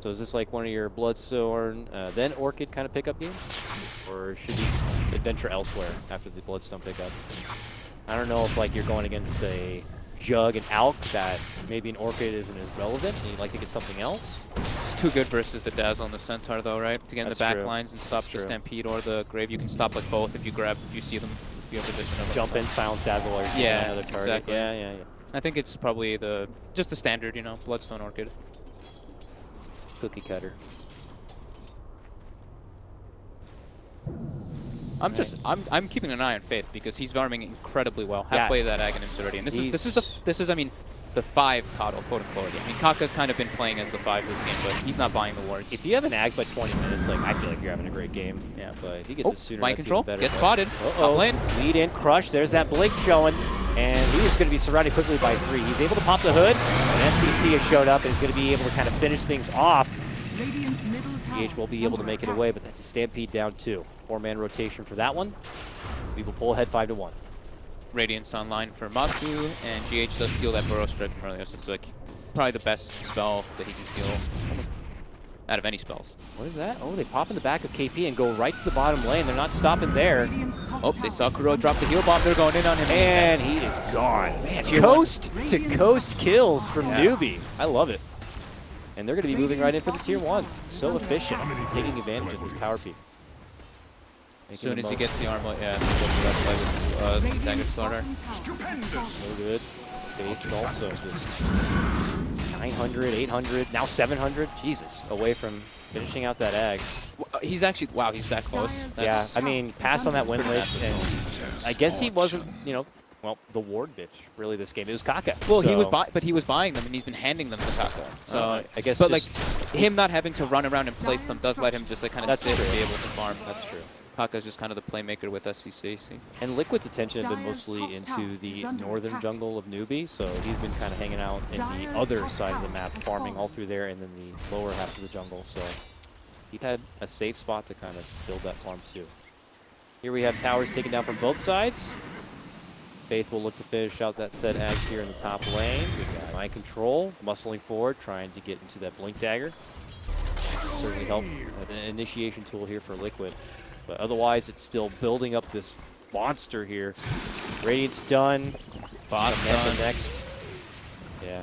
So is this like one of your Bloodstone, then Orchid kind of pickup games? Or should he adventure elsewhere after the Bloodstone pickup? I don't know if like you're going against a Jug and Alk that maybe an Orchid isn't as relevant and you'd like to get something else. It's too good versus the Dazzle and the Centaur though, right? To get in the back true. lines and stop the Stampede or the Grave. You can stop like both if you see them, if you have the vision of them. Jump in, silence Dazzle, or another target. Exactly. Yeah. I think it's probably just the standard, you know, Bloodstone Orchid. Cookie cutter. I'm keeping an eye on Faith because he's farming incredibly well. Halfway to that Aghanims already, and this is I mean the 5 Coddle, quote unquote. I mean Kaka's kind of been playing as the 5 this game, but he's not buying the wards. If you have an Ag by 20 minutes, like I feel like you're having a great game. Yeah, but if he gets it sooner, Mind that's Control, even better. get spotted. Top lane. Lead in, crush. There's that blink showing, and he is going to be surrounded quickly by 3. He's able to pop the hood. SCC has showed up and is going to be able to kind of finish things off. Radiant's middle tower GH will be is able to under make it attack. away, but that's a Stampede down 2. 4-man rotation for that one. We will pull ahead 5-1. Radiance online for bo2, and GH does steal that Burrow Strike from earlier, so it's like probably the best spell that he can steal almost out of any spells. What is that? Oh, they pop in the back of KP and go right to the bottom lane. They're not stopping there. Radiant's top Oh, they saw tower is Kuro under drop the heal bomb. They're going in on him. And he is gone. Man, coast to coast kills from Newbee. I love it. And they're going to be moving right in for the tier 1. So efficient, taking advantage of this power peak. As soon as he gets the armor, yeah, he'll go for that play with Radiant's Dagger Starter. bottom tower is falling. So good. Faith is also just 900, 800, now 700. Jesus, away from finishing out that Ag. He's actually, wow, he's that close. Yeah, I mean, passed on that win list, and I guess he wasn't, you know, well, the ward bitch, really, this game. It was Kaka. Well, he was So, but he was buying them, and he's been handing them to Kaka. So I guess but just- like him not having to run around and place them does let him just like kind of That's sit and true. be able to farm. That's true. Kaka's just kind of the playmaker with SCC. See? And Liquid's attention has been Dire's mostly top into tower the is under northern attack. jungle of Newbee, so he's been kind of hanging out in the Dire's other top side of the tower map, has farming all fallen. through there, and then the lower half of the jungle, so he had a safe spot to kind of build that farm too. Here we have towers taken down from both sides. Faith will look to finish out that set Ags here in the top lane. We've got Mind Control, muscling forward, trying to get into that Blink Dagger. Certainly help an initiation tool here for Liquid. But otherwise, it's still building up this monster here. Radiant's done. Bot's Samantha done. next. Yeah.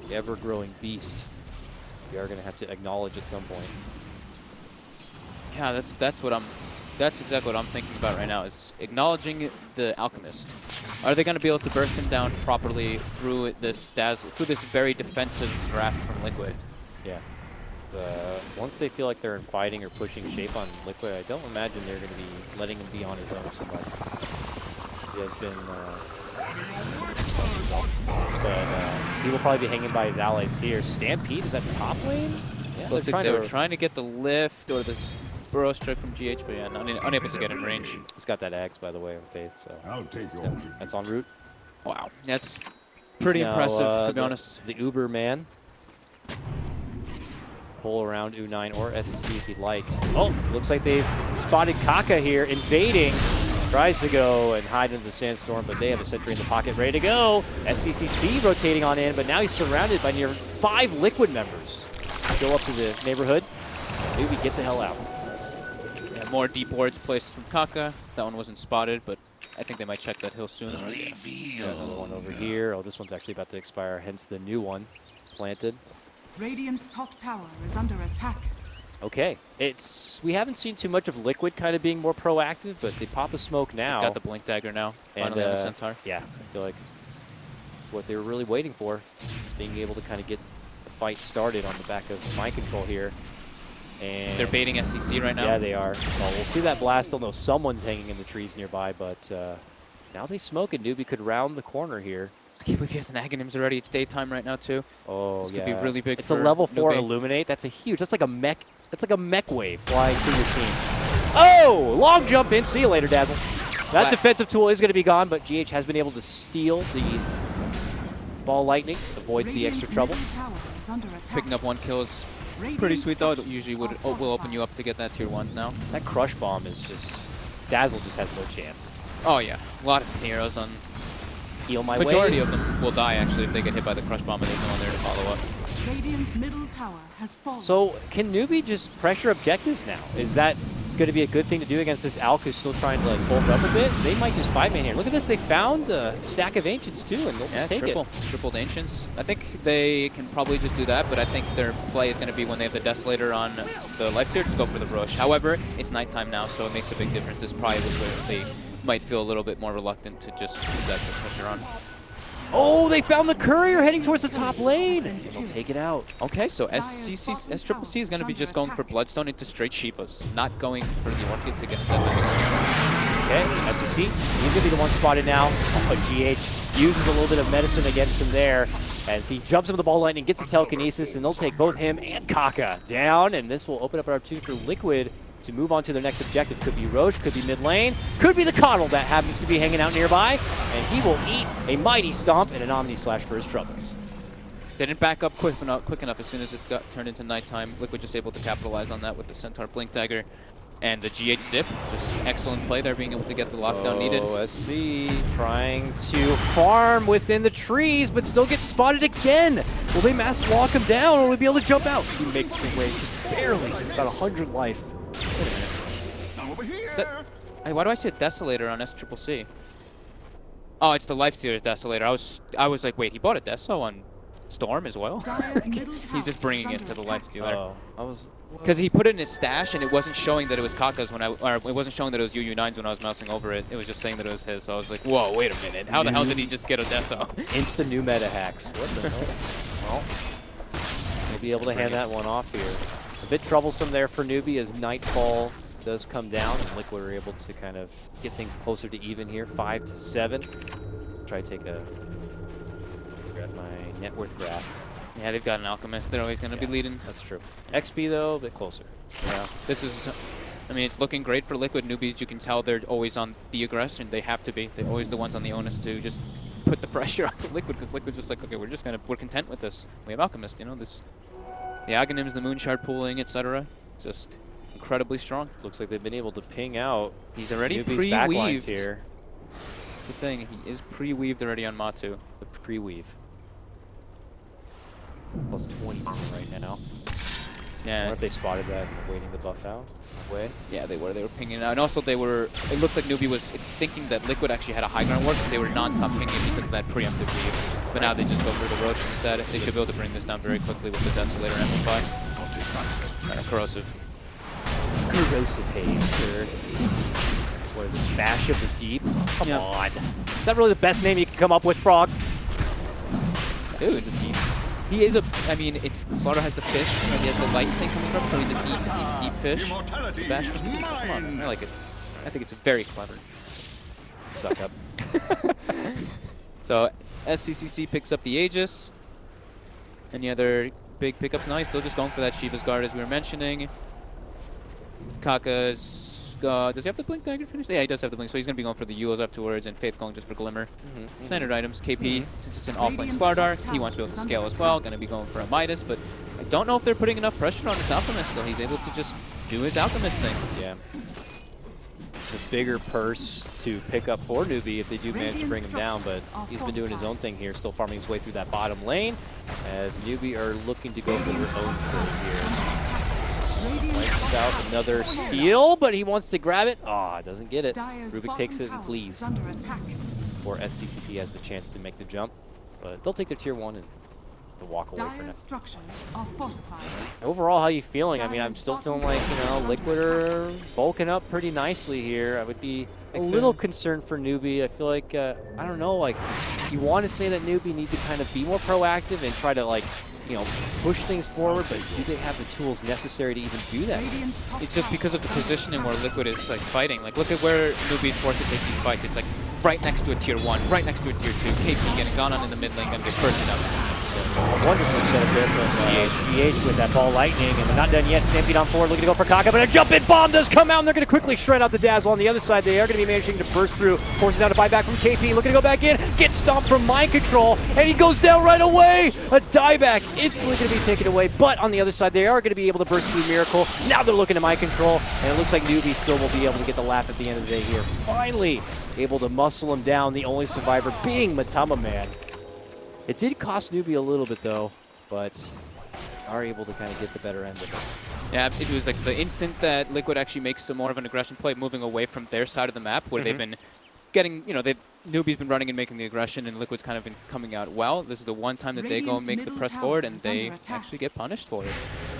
The ever-growing beast. We are going to have to acknowledge at some point. Yeah, that's exactly what I'm thinking about right now. Is acknowledging the Alchemist. Are they going to be able to burst him down properly through this very defensive draft from Liquid? Yeah. Once they feel like they're in fighting or pushing shape on Liquid, I don't imagine they're going to be letting him be on his own so much. He has been, but he will probably be hanging by his allies here. Stampede, is that top lane? Yeah, Looks like they were trying to get the lift or the Burrow Strike from GH, but yeah, unable to get in range. He's got that axe, by the way, with Faith, so I'll take your yeah, that's en route. Wow, that's pretty He's now, impressive to be the- honest. The Uber man. Pull around U9 or SEC if you'd like. Oh, looks like they've spotted Kaka here, invading. Tries to go and hide into the sandstorm, but they have a sentry in the pocket ready to go. SCCC rotating on in, but now he's surrounded by near 5 Liquid members. Go up to the neighborhood. Maybe get the hell out. Yeah, more deep wards placed from Kaka. That one wasn't spotted, but I think they might check that hill soon. Got another one over here. Oh, this one's actually about to expire, hence the new one planted. Radiant's top tower is under attack. Okay, we haven't seen too much of Liquid kind of being more proactive, but they pop a smoke now. Got the Blink Dagger now. And, Finally on the Centaur. Yeah, I feel like what they were really waiting for, being able to kind of get the fight started on the back of Mind Control here. And They're baiting SCC right now. yeah, they are. Well, we'll see that blast. They'll know someone's hanging in the trees nearby, but now they smoke and Newbee could round the corner here. I can't believe he has an Aghanims already. It's daytime right now too. Oh, This yeah. could be really big It's a for level 4 Newbee. Illuminate. That's a huge. That's like a mech. That's like a mech wave flying through your team. Oh, long jump in. See you later, Dazzle. That Splat. defensive tool is going to be gone, but GH has been able to steal the ball lightning, avoids the extra Radiant's trouble. middle tower is under attack. Picking up 1 kill is pretty Radiant's sweet though. It structures usually are will open you fortified. up to get that tier 1 now. That crush bomb is just Dazzle just has no chance. Oh yeah, a lot of heroes on. Heal my Majority way. of them will die actually if they get hit by the crush bomb and there's no one there to follow up. Radiant's middle tower has fallen. So can Newbee just pressure objectives now? Is that going to be a good thing to do against this Alk who's still trying to like bulk up a bit? They might just 5-man here. Look at this. They found the stack of Ancients too, and they'll Yeah, just take it. tripled Ancients. I think they can probably just do that, but I think their play is going to be when they have the Desolator on the Lifesteer, just go for the Rush. However, it's nighttime now, so it makes a big difference. This probably was where they might feel a little bit more reluctant to just put that pressure on. Oh, they found the courier heading towards the top lane. They'll take it out. Okay, so SCC is going to be just going for Bloodstone into straight Shivas, not going for the Orchid to get that. Okay, SEC, he's going to be the one spotted now. But GH uses a little bit of medicine against him there as he jumps into the ball lightning, gets the telekinesis, and they'll take both him and Kaka down. And this will open up an opportunity for Liquid to move on to their next objective. Could be Roche, could be mid lane, could be the Coddle that happens to be hanging out nearby, and he will eat a mighty stomp and an Omni Slash for his troubles. They didn't back up quick enough. As soon as it got turned into nighttime, Liquid just able to capitalize on that with the Centaur Blink Dagger. And the GH Zip, just excellent play there, being able to get the lockdown needed. SC trying to farm within the trees, but still gets spotted again. Will they mass walk him down, or will he be able to jump out? He makes the way, just barely, about 100 life. Hey, why do I see a Desolator on SCCC? Oh, it's the Lifestealer's Desolator. I was like, wait, he bought a Deso on Storm as well? He's just bringing it to the Lifestealer. Because he put it in his stash and it wasn't showing that it was Kaka's or it wasn't showing that it was UU9's when I was mousing over it. It was just saying that it was his. So I was like, whoa, wait a minute. How the hell did he just get a Deso? Insta new meta hacks. What the hell? Well, we'll be able to hand that one off here. A bit troublesome there for Newbee as Nightfall does come down, and Liquid are able to kind of get things closer to even here, 5 to 7. Try to take a grab my net worth graph. Yeah, they've got an Alchemist. They're always going to be leading. That's true. XP though, a bit closer. Yeah, this is, I mean, it's looking great for Liquid. Newbies, you can tell they're always on the aggression. They have to be. They're always the ones on the onus to just put the pressure on the Liquid, because Liquid's just like, okay, we're content with this. We have Alchemist, you know, the Aghanims, the Moonshard pooling, etc. Just incredibly strong. Looks like they've been able to ping out. He's already Newbee's backlines pre-weaved. here. The thing, he is pre-weaved already on Matu. The pre-weave. Plus 20 right now. I wonder Yeah, if they spotted that and waiting to buff out. Way. yeah, they were pinging out. And also it looked like Newbee was thinking that Liquid actually had a high ground ward, because they were non-stop pinging because of that preemptive weave. But now they just go for the Roche instead. They should be able to bring this down very quickly with the Desolator Amplify. Corrosive. Corrosive haze. What is it? Bash of the Deep? Come Yeah. on. Is that really the best name you can come up with, Frog? Dude, he is I mean, Slaughter has the fish, and he has the light thing coming from, so he's a deep fish. Bash was deep. Come on, I like it. I think it's very clever. Suck up. So, SCCC picks up the Aegis. Any other big pickups? No, he's still just going for that Shiva's Guard, as we were mentioning. Kaka's... does he have the Blink Dagger finished? Yeah, he does have the Blink, so he's going to be going for the Yules afterwards, and Faith going just for Glimmer. Standard items. KP, since it's an off-lane Slardar, he wants to be able to scale as well. Going to be going for a Midas, but I don't know if they're putting enough pressure on his Alchemist, though. He's able to just do his Alchemist thing. Yeah. The bigger purse to pick up for Newbee if they do manage to bring him down, but he's been doing his own thing here, still farming his way through that bottom lane, as Newbee are looking to go for their own kill here. Wipes out another steal, but he wants to grab it. Ah, doesn't get it. Rubik takes it and flees. Or SCCC has the chance to make the jump, but they'll take their tier 1 and they'll walk away for now. Structures are fortified. Overall, how you feeling? I mean, I'm still feeling like, you know, Liquid are bulking up pretty nicely here. I would be a little concerned for Newbee. I feel like, I don't know, like, you want to say that Newbee need to kind of be more proactive and try to, like, you know, push things forward, but do they have the tools necessary to even do that? It's just because of the positioning where Liquid is like fighting. Like, look at where Newbee's forced to take these fights. It's like right next to a tier 1, right next to a tier 2. KP getting gone on in the mid lane, gonna get bursted out. Wonderful setup there from GH with that ball lightning, and they're not done yet. Stampede on forward, looking to go for Kaka, but a jump-in bomb does come out, and they're going to quickly shred out the Dazzle. On the other side, they are going to be managing to burst through, forces down a buyback from KP, looking to go back in, gets stomped from Mind Control, and he goes down right away. A dieback instantly going to be taken away, but on the other side, they are going to be able to burst through Miracle. Now they're looking to Mind Control, and it looks like Newbee still will be able to get the laugh at the end of the day here. Finally able to muscle him down, the only survivor being Matama Man. It did cost Newbee a little bit, though, but are able to kind of get the better end of it. Yeah, it was like the instant that Liquid actually makes some more of an aggression play, moving away from their side of the map, where they've been getting, you know, Newbee's been running and making the aggression, and Liquid's kind of been coming out well. This is the one time that they go and make the press forward, and they actually get punished for it.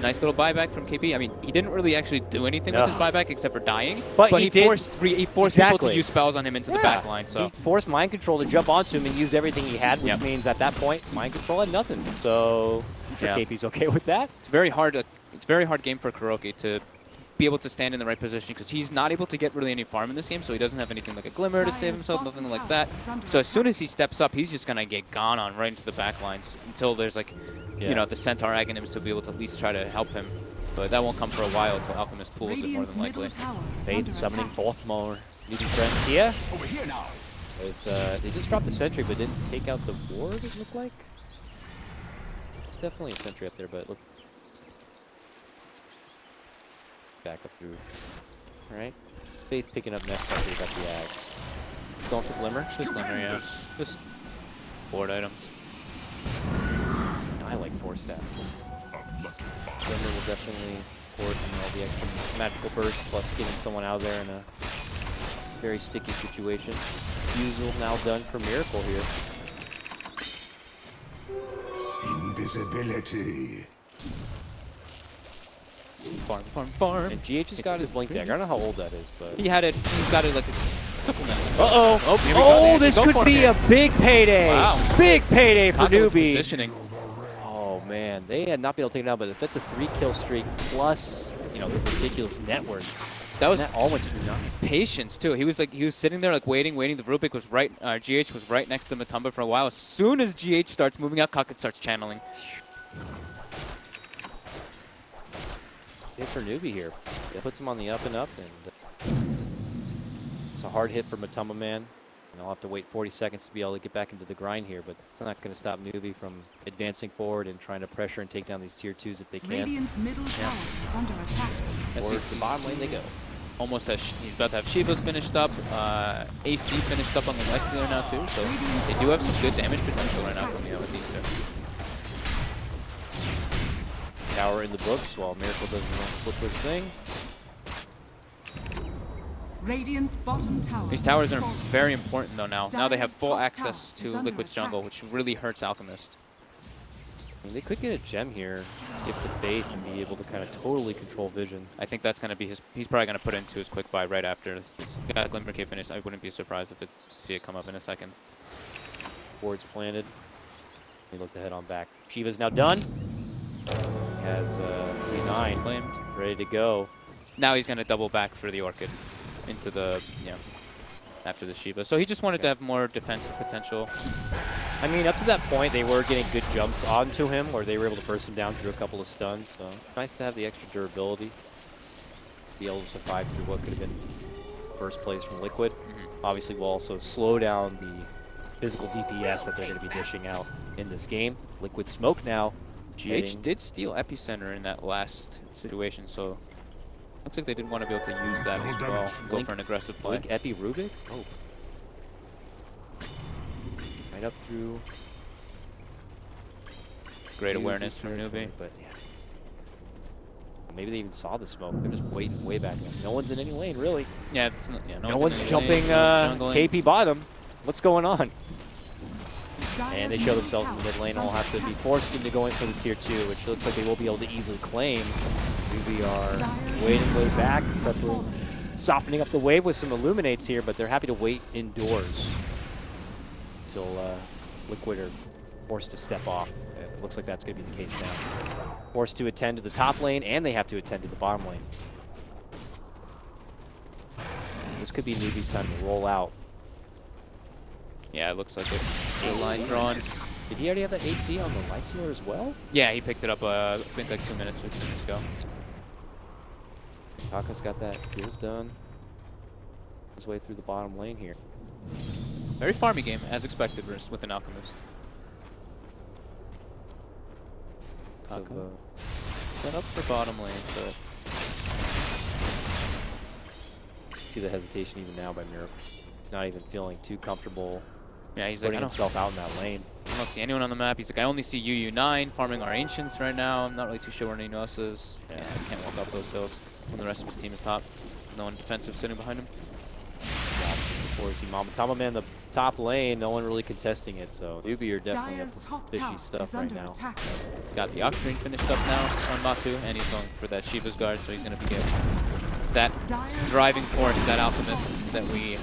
Nice little buyback from KP. I mean, he didn't really actually do anything with his buyback except for dying, but he forced people to use spells on him into the back line. So he forced Mind Control to jump onto him and use everything he had, which means at that point, Mind Control had nothing. So I'm sure KP's okay with that. It's very hard. It's very hard game for Kuroki to be able to stand in the right position because he's not able to get really any farm in this game, so he doesn't have anything like a Glimmer to save himself, nothing like that. So as soon as he steps up, he's just going to get gone on right into the back lines until there's like, you know, the Centaur Aghanims to be able to at least try to help him. But that won't come for a while until Alchemist pulls it more than likely. Faith summoning forth more using friends here. Over here now. They just dropped the sentry but didn't take out the ward, it looked like. It's definitely a sentry up there, but look. Back up through. Alright. Faith picking up next after he got the axe. Going for Glimmer? Just Glimmer, yeah. Just board items. I like 4-staff. Glimmer will definitely port all the extra magical burst plus getting someone out of there in a very sticky situation. Fusel now done for Miracle here. Invisibility. Farm. And GH has got his blink dagger. I don't know how old that is, but He had it. He's got it like a couple minutes. uh-oh. Here we go. Oh, this could be a big payday. Wow. Big payday for Conduit's Newbee. positioning. Oh man, they had not been able to take it out, but if that's a 3-kill streak plus, you know, the ridiculous network. That was that all went through nothing. patience too. He was sitting there like waiting. The Rubik was right. GH was right next to Matumba for a while. As soon as GH starts moving out, Kakut starts channeling. Hit for Newbee here. That puts him on the up and up, and it's a hard hit for Matumba Man. And I'll have to wait 40 seconds to be able to get back into the grind here, but it's not going to stop Newbee from advancing forward and trying to pressure and take down these tier 2s if they can. Radiant's middle tower is under attack. Towards the bottom lane they go. Almost has, he's about to have Shiva's finished up. AC finished up on the left there now too. So they do have some good damage potential right now coming out with these two. Tower in the books while Miracle does his own slippery thing. Radiant's bottom tower. These towers are is very important though now. Now they have full Top access tower is to under Liquid's attack. jungle, which really hurts Alchemist. I mean, they could get a gem here, give to Faith, and be able to kind of totally control vision. I think that's going to be his. He's probably going to put it into his quick buy right after this Glimmer Cave finish. I wouldn't be surprised if see it come up in a second. Board's planted. He looked to head on back. Shiva's now done. He has 3-9 Claimed. ready to go. Now he's going to double back for the Orchid into the, after the Shiva. So he just wanted to have more defensive potential. I mean, up to that point, they were getting good jumps onto him, or they were able to burst him down through a couple of stuns. So nice to have the extra durability. Be able to survive through what could have been first place from Liquid. Obviously, will also slow down the physical DPS that they're going to be dishing out in this game. Liquid Smoke now. GH did steal Epicenter in that last situation, so looks like they did want to be able to use that as well. Go for an aggressive play. Blink Epi Rubik? Oh. Right up through. Great awareness from Newbee. But yeah. Maybe they even saw the smoke. They're just waiting way back there. No one's in any lane, really. Yeah, it's not, No one's in any jumping lane, no one's jungling. KP bottom. What's going on? Dire's And they show middle themselves in tower the mid is lane. All under have to be attack. forced into going for the tier 2, which looks like they will be able to easily claim. We are Dire's waiting way middle back, tower has preferably fallen. softening up the wave with some illuminates here, but they're happy to wait indoors until Liquid are forced to step off. It looks like that's going to be the case now. Forced to attend to the top lane, and they have to attend to the bottom lane. This could be Newbee's time to roll out. Yeah, it looks like it. The line drawn. Did he already have that AC on the light sealer as well? Yeah, he picked it up, I think like 2 minutes ago. Taco's got that. Feels done. His way through the bottom lane here. Very farmy game, as expected, versus with an Alchemist. So, Taco. Set up for bottom lane, so see the hesitation even now by Miracle. He's not even feeling too comfortable yeah, he's like, putting I himself out in that lane. don't see anyone on the map. He's like, I only see UU9 farming our Ancients right now. I'm not really too sure where anyone else is. Yeah, I can't walk up those hills when the rest of his team is top. No one defensive sitting behind him. Before we see Mamatama Man in the top lane, no one really contesting it, so Newbee are definitely up Dire's to top fishy tower stuff is right under now. attack. He's got the Octarine finished up now on Batu, and he's going for that Shiva's Guard, so he's going to be getting that Dire's driving top force, tower that is Alchemist that we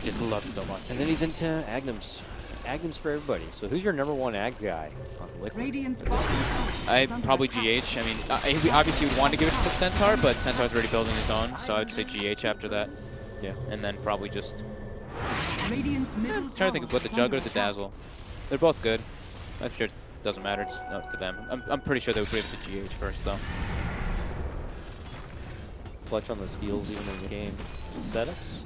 just love so much. And then he's into Agnum's Agnews for everybody. So who's your #1 ag guy on Liquid? Radiant's bottom tower I is under probably attack. GH. I mean, he obviously would want to give it to the Centaur, but Centaur's already building his own, so I would say GH after that. Yeah. And then probably just Radiant's middle I'm trying to think of what the tower is Jug or under the attack. Dazzle. They're both good. I'm sure it doesn't matter. It's up to them. I'm pretty sure they would give it to GH first, though. Clutch on the steals even in the game. Setups.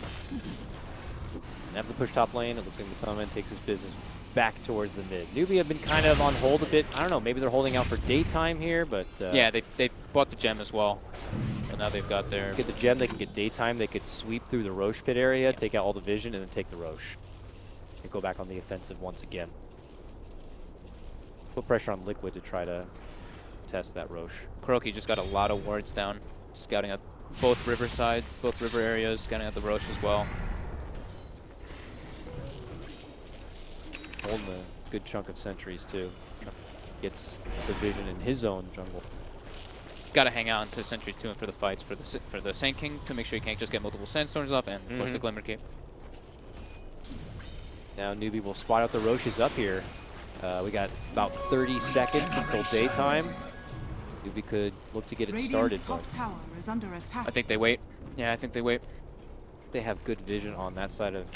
Have to push top lane. It looks like Matama takes his business back towards the mid. Newbee have been kind of on hold a bit. I don't know. Maybe they're holding out for daytime here, but Yeah, they bought the gem as well. And now they've got their... get the gem. They can get daytime. They could sweep through the Roche pit area, take out all the vision, and then take the Roche. And go back on the offensive once again. Put pressure on Liquid to try to test that Roche. Kuroki just got a lot of wards down, scouting out both river sides, both river areas, scouting out the Roche as well. Holding a good chunk of sentries too. Gets the vision in his own jungle. Got to hang out until Sentries 2 and for the fights for the Sand King to make sure you can't just get multiple Sandstorms off, and of course the Glimmer Cape. Now Newbee will spot out the Roches up here. We got about 30 seconds until daytime. Newbee could look to get it started, Radiant's but top tower is under attack. I think they wait. Yeah, I think they wait. they have good vision on that side of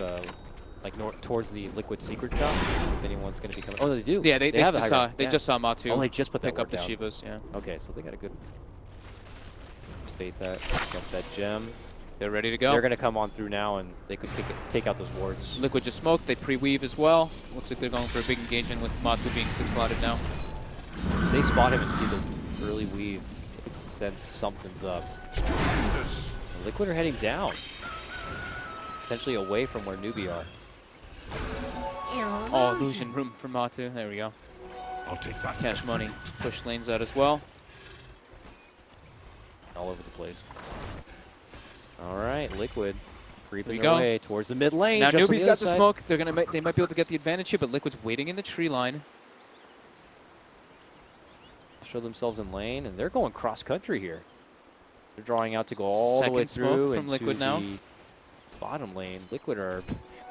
like north towards the Liquid secret shop. If anyone's going to be coming. Oh, they do. Yeah, they have the just high saw ground. they Yeah. just saw Matu Oh, they just put that pick up ward the down. Shivas. Yeah, Okay, so they got a good bait that, jump that gem. they're ready to go. They're going to come on through now, and they could take out those wards. Liquid just smoked. They pre-weave as well. Looks like they're going for a big engagement with Matu being 6-slotted now. If they spot him and see the early weave, it sense something's up. The Liquid are heading down, potentially away from where Newbee are. Oh, illusion room for Matu. There we go. I'll take that. Cash money. Push lanes out as well. All over the place. All right, Liquid creeping we their go. way towards the mid lane. Now just on Newbee's the got other the side. smoke. They might be able to get the advantage here, but Liquid's waiting in the tree line. Show themselves in lane, and they're going cross country here. They're drawing out to go all the way Second smoke through from into Liquid now. the bottom lane. Liquid are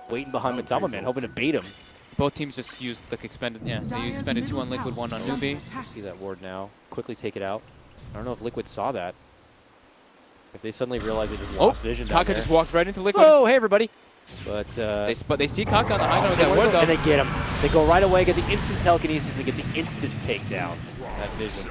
waiting behind No Matama Man, takeover. hoping to bait him. Both teams just used like expended. Yeah, they Dire's expended 2 middle on Liquid, tower 1 on is under Newbee. attack. See that ward now. Quickly take it out. I don't know if Liquid saw that. If they suddenly realize they just lost vision down Kaka there. just walked right into Liquid. Whoa, hey everybody! But They see Kaka on the high ground with they that wanna ward go- and though. they get him. They go right away, get the instant telekinesis, and get the instant takedown. That vision.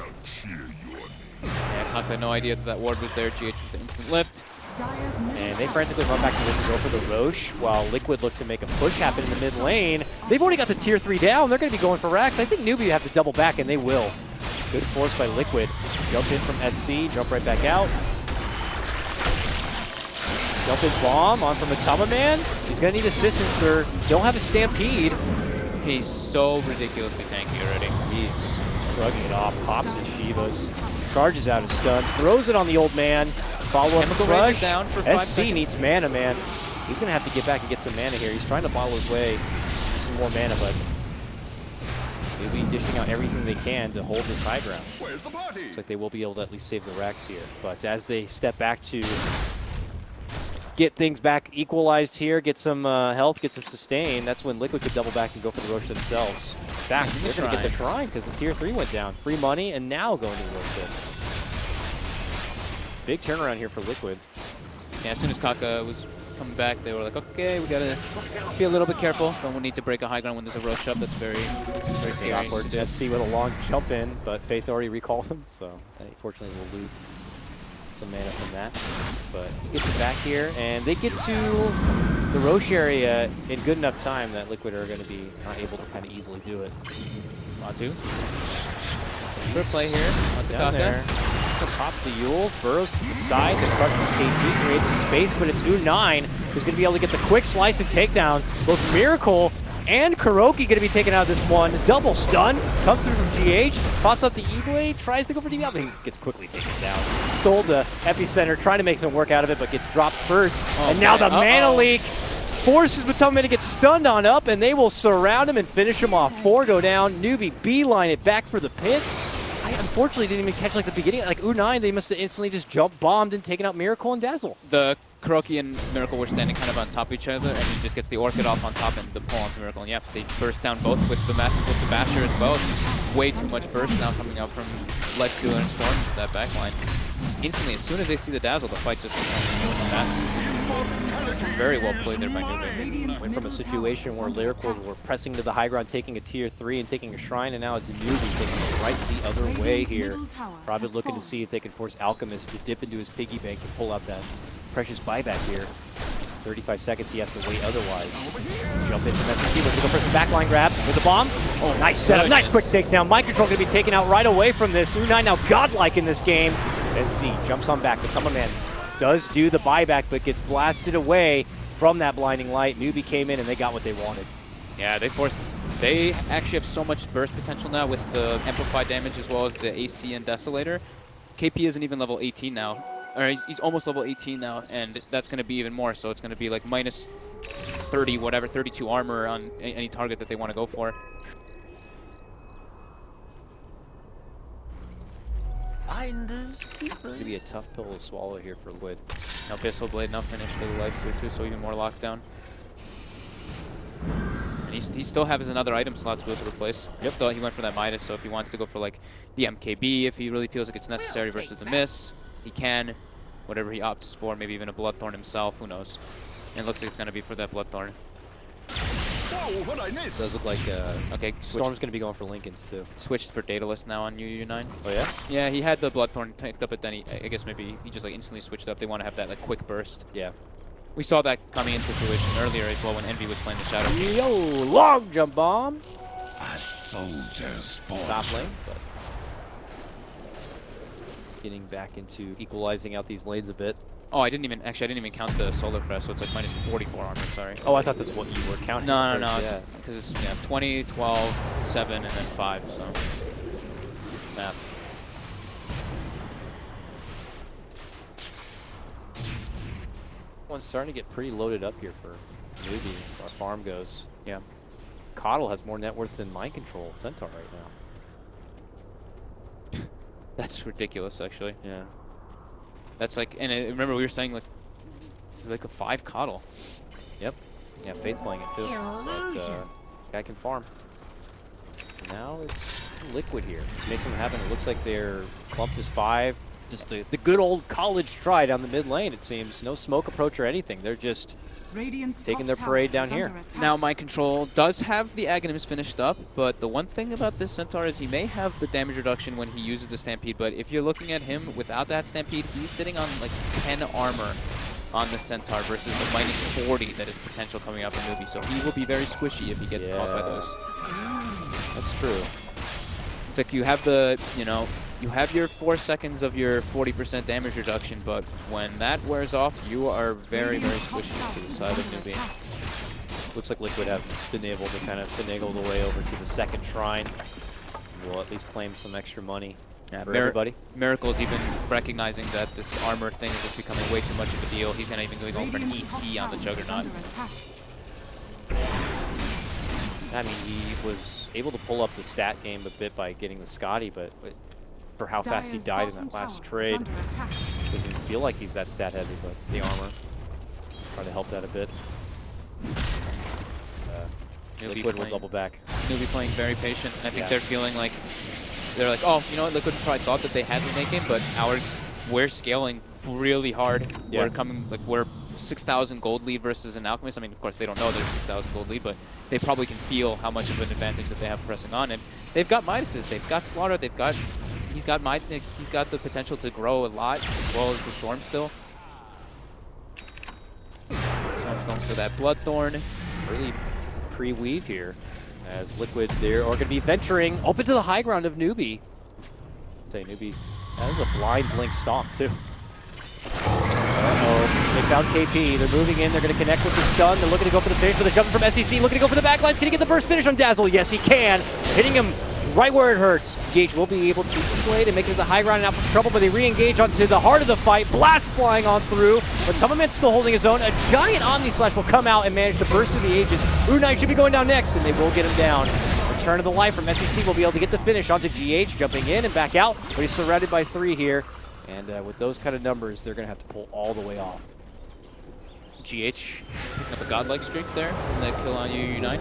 Yeah, Kaka had no idea that ward was there. GH was the instant lift. Dire's middle And they tower frantically run back to Liquid, go for the Roche, while Liquid look to make a push happen in the mid lane. They've already got the tier 3 down. They're going to be going for racks. I think Newbee have to double back, and they will. Good force by Liquid. Jump in from SC, jump right back out. Jump in bomb on from Matama Man. He's going to need assistance. They don't have a stampede. He's so ridiculously tanky already. He's shrugging it off, pops his Shivas, charges out his stun, throws it on the old man. Follow up Chemical Ranger crush. down for 5 SC seconds. needs mana, man. He's going to have to get back and get some mana here. He's trying to bottle his way to some more mana, but they'll be dishing out everything they can to hold this high ground. Where's the party? Looks like they will be able to at least save the racks here. But as they step back to get things back equalized here, get some health, get some sustain, that's when Liquid could double back and go for the Roche themselves. In fact, Yeah, they're going to get the shrines. Shrine because the tier 3 went down. Free money and now going to the Roche pit. Big turnaround here for Liquid. Yeah, as soon as Kaka was coming back, they were like, okay, we gotta be a little bit careful. Don't need to break a high ground when there's a Roche up. That's very scary. Awkward. SC with a long jump in, but Faith already recalled him, so unfortunately we'll lose some mana from that. But he gets it back here, and they get to the Roche area in good enough time that Liquid are going to be not able to kind of easily do it. Matu. Good play here. Matu Down Kaka. there. Pops the Yule, burrows to the side, the crushes KG, creates the space, but it's U9 who's going to be able to get the quick slice and takedown. Both Miracle and Kuroki going to be taken out of this one. Double stun, comes through from GH, pops up the E-Blade, tries to go for the but he gets quickly taken down. Stole the epicenter, trying to make some work out of it, but gets dropped first. Oh, and now the man. mana leak forces Matoma to get stunned on up, and they will surround him and finish him off. 4 go down. Newbee beeline it back for the pit. I unfortunately didn't even catch like the beginning. Like U9, they must have instantly just jump bombed and taken out Miracle and Dazzle. The Kuroki and Miracle were standing kind of on top of each other, and he just gets the Orchid off on top and the pull onto Miracle. And yeah, they burst down both with the Basher as well. It's just way too much burst now coming out from Lifestealer and Storm, that backline. Just instantly, as soon as they see the Dazzle, the fight just becomes a mess. Very well played there by NewBee. Went from a situation where Lyrical were pressing to the high ground, taking a tier 3 and taking a shrine, and now it's NewBee taking it right the other way here. Probably looking to see if they can force Alchemist to dip into his piggy bank and pull out that precious buyback here. 35 seconds he has to wait otherwise. Jump in from SEC, looking to go for some backline grab with the bomb. Oh, nice setup, nice quick takedown. Mind control going to be taken out right away from this. Unai now godlike in this game. SC jumps on back, but Summerman does do the buyback, but gets blasted away from that blinding light. NewBee came in and they got what they wanted. Yeah, they actually have so much burst potential now with the amplified damage as well as the AC and Desolator. KP isn't even level 18 now. Or he's almost level 18 now, and that's going to be even more. So it's going to be like minus 30, whatever, 32 armor on any target that they want to go for. It's going to be a tough pill to swallow here for Liquid. No Pistol Blade, no finish for the Lifestealer too, so even more lockdown. And he still has another item slot to be able to replace. Yep. Still, he went for that Midas, so if he wants to go for like the MKB, if he really feels like it's necessary versus the Miss, he can. Whatever he opts for, maybe even a Bloodthorn himself, who knows. And it looks like it's going to be for that Bloodthorn. It does look like okay, Storm's going to be going for Lincoln's too. Switched for Daedalus now on UU9. Oh yeah? Yeah, he had the Bloodthorn picked up, but then I guess maybe he just like instantly switched up. They want to have that like quick burst. Yeah. We saw that coming into fruition earlier as well when Envy was playing the Shadow. Yo, long jump bomb. Top lane, but getting back into equalizing out these lanes a bit. Oh, I didn't even count the Solar Crest, so it's like minus 44 armor, sorry. Oh, I thought that's what you were counting. No, Yeah. because it's 20, 12, 7, and then 5, so. Math. One's starting to get pretty loaded up here for NewBee as far as farm goes. Yeah. Coddle has more net worth than Mind Control Centaur right now. That's ridiculous, actually. Yeah. That's like, and remember we were saying like, it's like a 5 Coddle. Yep. Yeah, Faith playing it too. But guy can farm. Now it's Liquid here. Makes them happen. It looks like they're clumped as 5. Just the good old college try down the mid lane, it seems. No smoke approach or anything. They're just taking their parade down here. Now Mind Control does have the Aghanims finished up, but the one thing about this Centaur is he may have the damage reduction when he uses the Stampede, but if you're looking at him without that Stampede, he's sitting on like 10 armor on the Centaur versus the minus 40 that is potential coming out from NewBee, so he will be very squishy if he gets caught by those. That's true. It's like you have the, you have your 4 seconds of your 40% damage reduction, but when that wears off, you are very, very squishy to the side of NewBee. Looks like Liquid have been able to kind of finagle the way over to the second shrine. We'll at least claim some extra money for everybody. Miracle's even recognizing that this armor thing is just becoming way too much of a deal. He's going to even go for an EC on the Juggernaut. I mean, he was able to pull up the stat game a bit by getting the Scotty, but for how fast he died in that last trade, doesn't feel like he's that stat heavy, but the armor try to help that a bit. Liquid will double back. NewBee playing very patient. I think they're feeling like, oh, you know what, Liquid probably thought that they had the make game, but we're scaling really hard. Yeah. We're 6,000 gold lead versus an Alchemist. I mean, of course, they don't know there's 6,000 gold lead, but they probably can feel how much of an advantage that they have pressing on. And they've got Midases, they've got Slaughter, he's got the potential to grow a lot, as well as the Storm still. Storm's going for that Bloodthorn. Really pre-weave here, as Liquid there are going to be venturing open to the high ground of NewBee. Say NewBee has a blind blink stomp too. Uh-oh, they found KP. They're moving in. They're going to connect with the stun. They're looking to go for the finish, but they're jumping from SEC. Looking to go for the backlines. Can he get the burst finish on Dazzle? Yes, he can. Hitting him right where it hurts. GH will be able to play to make it to the high ground and out for trouble, but they re-engage onto the heart of the fight. Blast flying on through, but Summerman's still holding his own. A giant Omni Slash will come out and manage the burst of the ages. Unai should be going down next, and they will get him down. Return of the life from SEC will be able to get the finish onto GH, jumping in and back out, but he's surrounded by 3 here. And with those kind of numbers, they're going to have to pull all the way off. GH picking up a godlike streak there in the kill on UU9.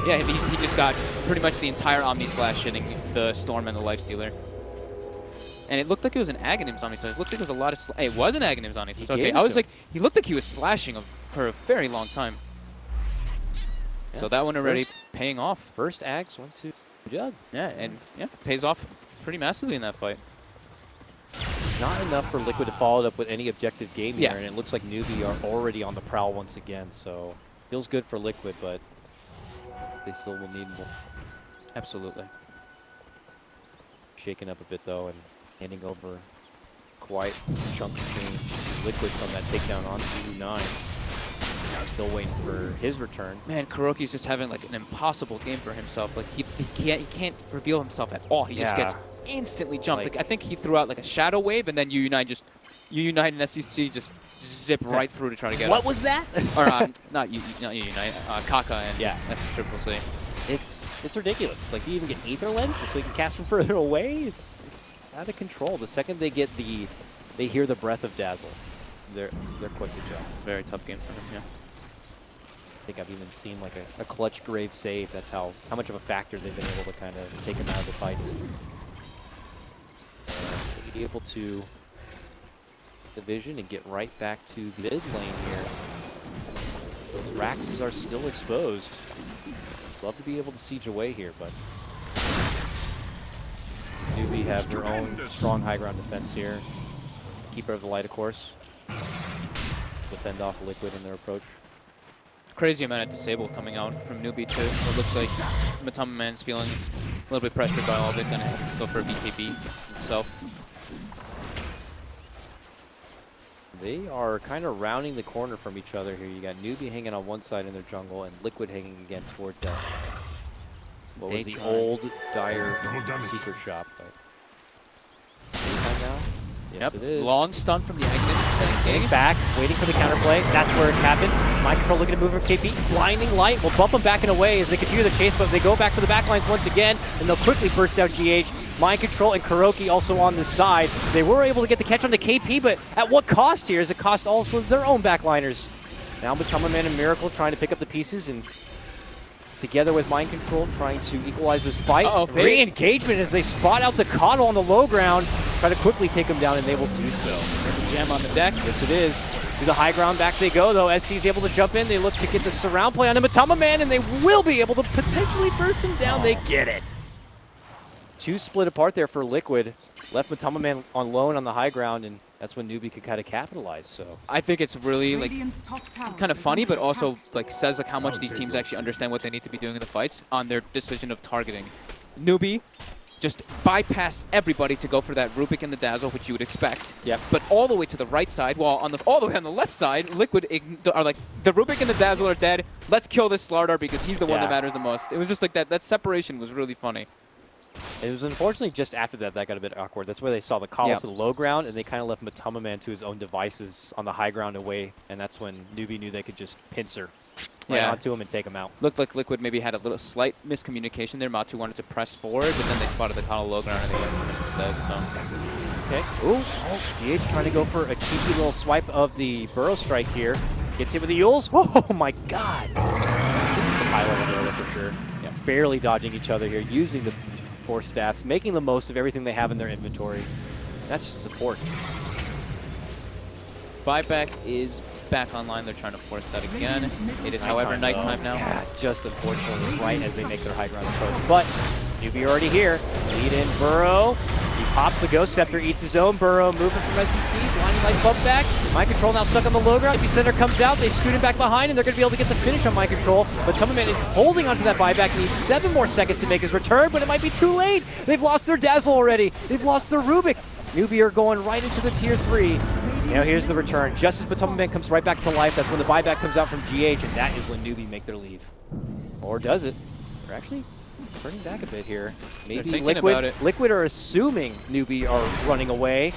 Yeah, he just got pretty much the entire Omni Slash hitting the Storm and the Lifestealer. And it looked like it was an Aghanim's Omni Slash. It looked like it was a lot of it was an Aghanim's Omni Slash. Okay, I was like, he looked like he was slashing for a very long time. Yeah. So that one already paying off. First Ags went to Jug. Yeah, and yeah, pays off pretty massively in that fight. Not enough for Liquid to follow it up with any objective game here, Yeah. and it looks like Newbee are already on the prowl once again, so feels good for Liquid, but they still will need more. Absolutely. Shaking up a bit though, and handing over quite a chunk of change. Liquid from that takedown on UU9. Still waiting for his return. Man, Kuroki's just having like an impossible game for himself. Like he can't reveal himself at all. He just gets instantly jumped. Like I think he threw out like a shadow wave, and then UU9 and SCC just zip right through to try to get What him. was that? Or not UU9, Kaka and SCCC. It's ridiculous. It's like, do you even get Aether Lens so you can cast from further away? It's out of control. The second they get they hear the breath of Dazzle, they're quick to jump. Very tough game for him. Yeah. I think I've even seen like a clutch grave save. That's how much of a factor they've been able to kind of take him out of the fights. Be able to division and get right back to the mid lane here. Those Raxes are still exposed. Love to be able to siege away here, but Newbee have their own strong high ground defense here. Keeper of the light, of course. Defend off Liquid in their approach. Crazy amount of disable coming out from Newbee too. It looks like Matama Man's feeling a little bit pressured by all of it. Gonna have to go for a BKB himself. They are kind of rounding the corner from each other here. You got Newbee hanging on one side in their jungle and Liquid hanging again towards that. What was the old dire secret shop? Daytime now? Yes, it is. Long stun from the Agnes. Back, waiting for the counterplay. That's where it happens. Mind control looking to move from KP. Blinding light will bump them back in a way as they continue the chase, but they go back for the backlines once again, and they'll quickly burst down GH. Mind control and Kuroki also on the side. They were able to get the catch on the KP, but at what cost here? Is it cost also their own backliners? Now Matama Man and Miracle trying to pick up the pieces, and together with Mind Control trying to equalize this fight. Re-engagement as they spot out the Coddle on the low ground. Try to quickly take him down, and they will do so. There's a gem on the deck. Yes, it is. To the high ground, back they go, though. SC is able to jump in. They look to get the surround play on the Matama Man, and they will be able to potentially burst him down. They get it. Two split apart there for Liquid. Left Matama Man on lone on the high ground, and that's when Newbee could kind of capitalize. So I think it's really like kind of funny, but also like says like how much these teams actually understand what they need to be doing in the fights on their decision of targeting. Newbee just bypass everybody to go for that Rubik and the Dazzle, which you would expect. Yep. But all the way to the right side, while on all the way on the left side, Liquid are like, the Rubik and the Dazzle are dead. Let's kill this Slardar because he's the one that matters the most. It was just like that separation was really funny. It was unfortunately just after that got a bit awkward. That's where they saw the call to the low ground, and they kind of left Matama Man to his own devices on the high ground away, and that's when Newbee knew they could just pincer onto him and take him out. Looked like Liquid maybe had a little slight miscommunication there. Matu wanted to press forward, but then they spotted the Coddle low ground and they went for him instead. So. Okay. Ooh. DH trying to go for a cheeky little swipe of the Burrow Strike here. Gets hit with the Yules. Oh my god. This is some high level Dota for sure. Yeah. Barely dodging each other here, using the Force Staffs, making the most of everything they have in their inventory. That's just support. Buyback is back online. They're trying to force that again. It is, however, nighttime now. Yeah, just unfortunately right as they make their high ground approach. But Newbee already here. Lead in Burrow. He pops the Ghost Scepter, eats his own. Burrow moving from SEC. Blinding Light bump back. Mind Control now stuck on the low ground. Epicenter comes out. They scoot him back behind, and they're going to be able to get the finish on Mind Control. But Matama Man is holding onto that buyback. He needs 7 more seconds to make his return, but it might be too late. They've lost their Dazzle already. They've lost their Rubik. Newbee are going right into the Tier 3. Now here's the return. Just as Matama Man comes right back to life, that's when the buyback comes out from GH, and that is when Newbee make their leave. Or does it? They're actually turning back a bit here. Maybe Liquid are assuming Newbee are running away,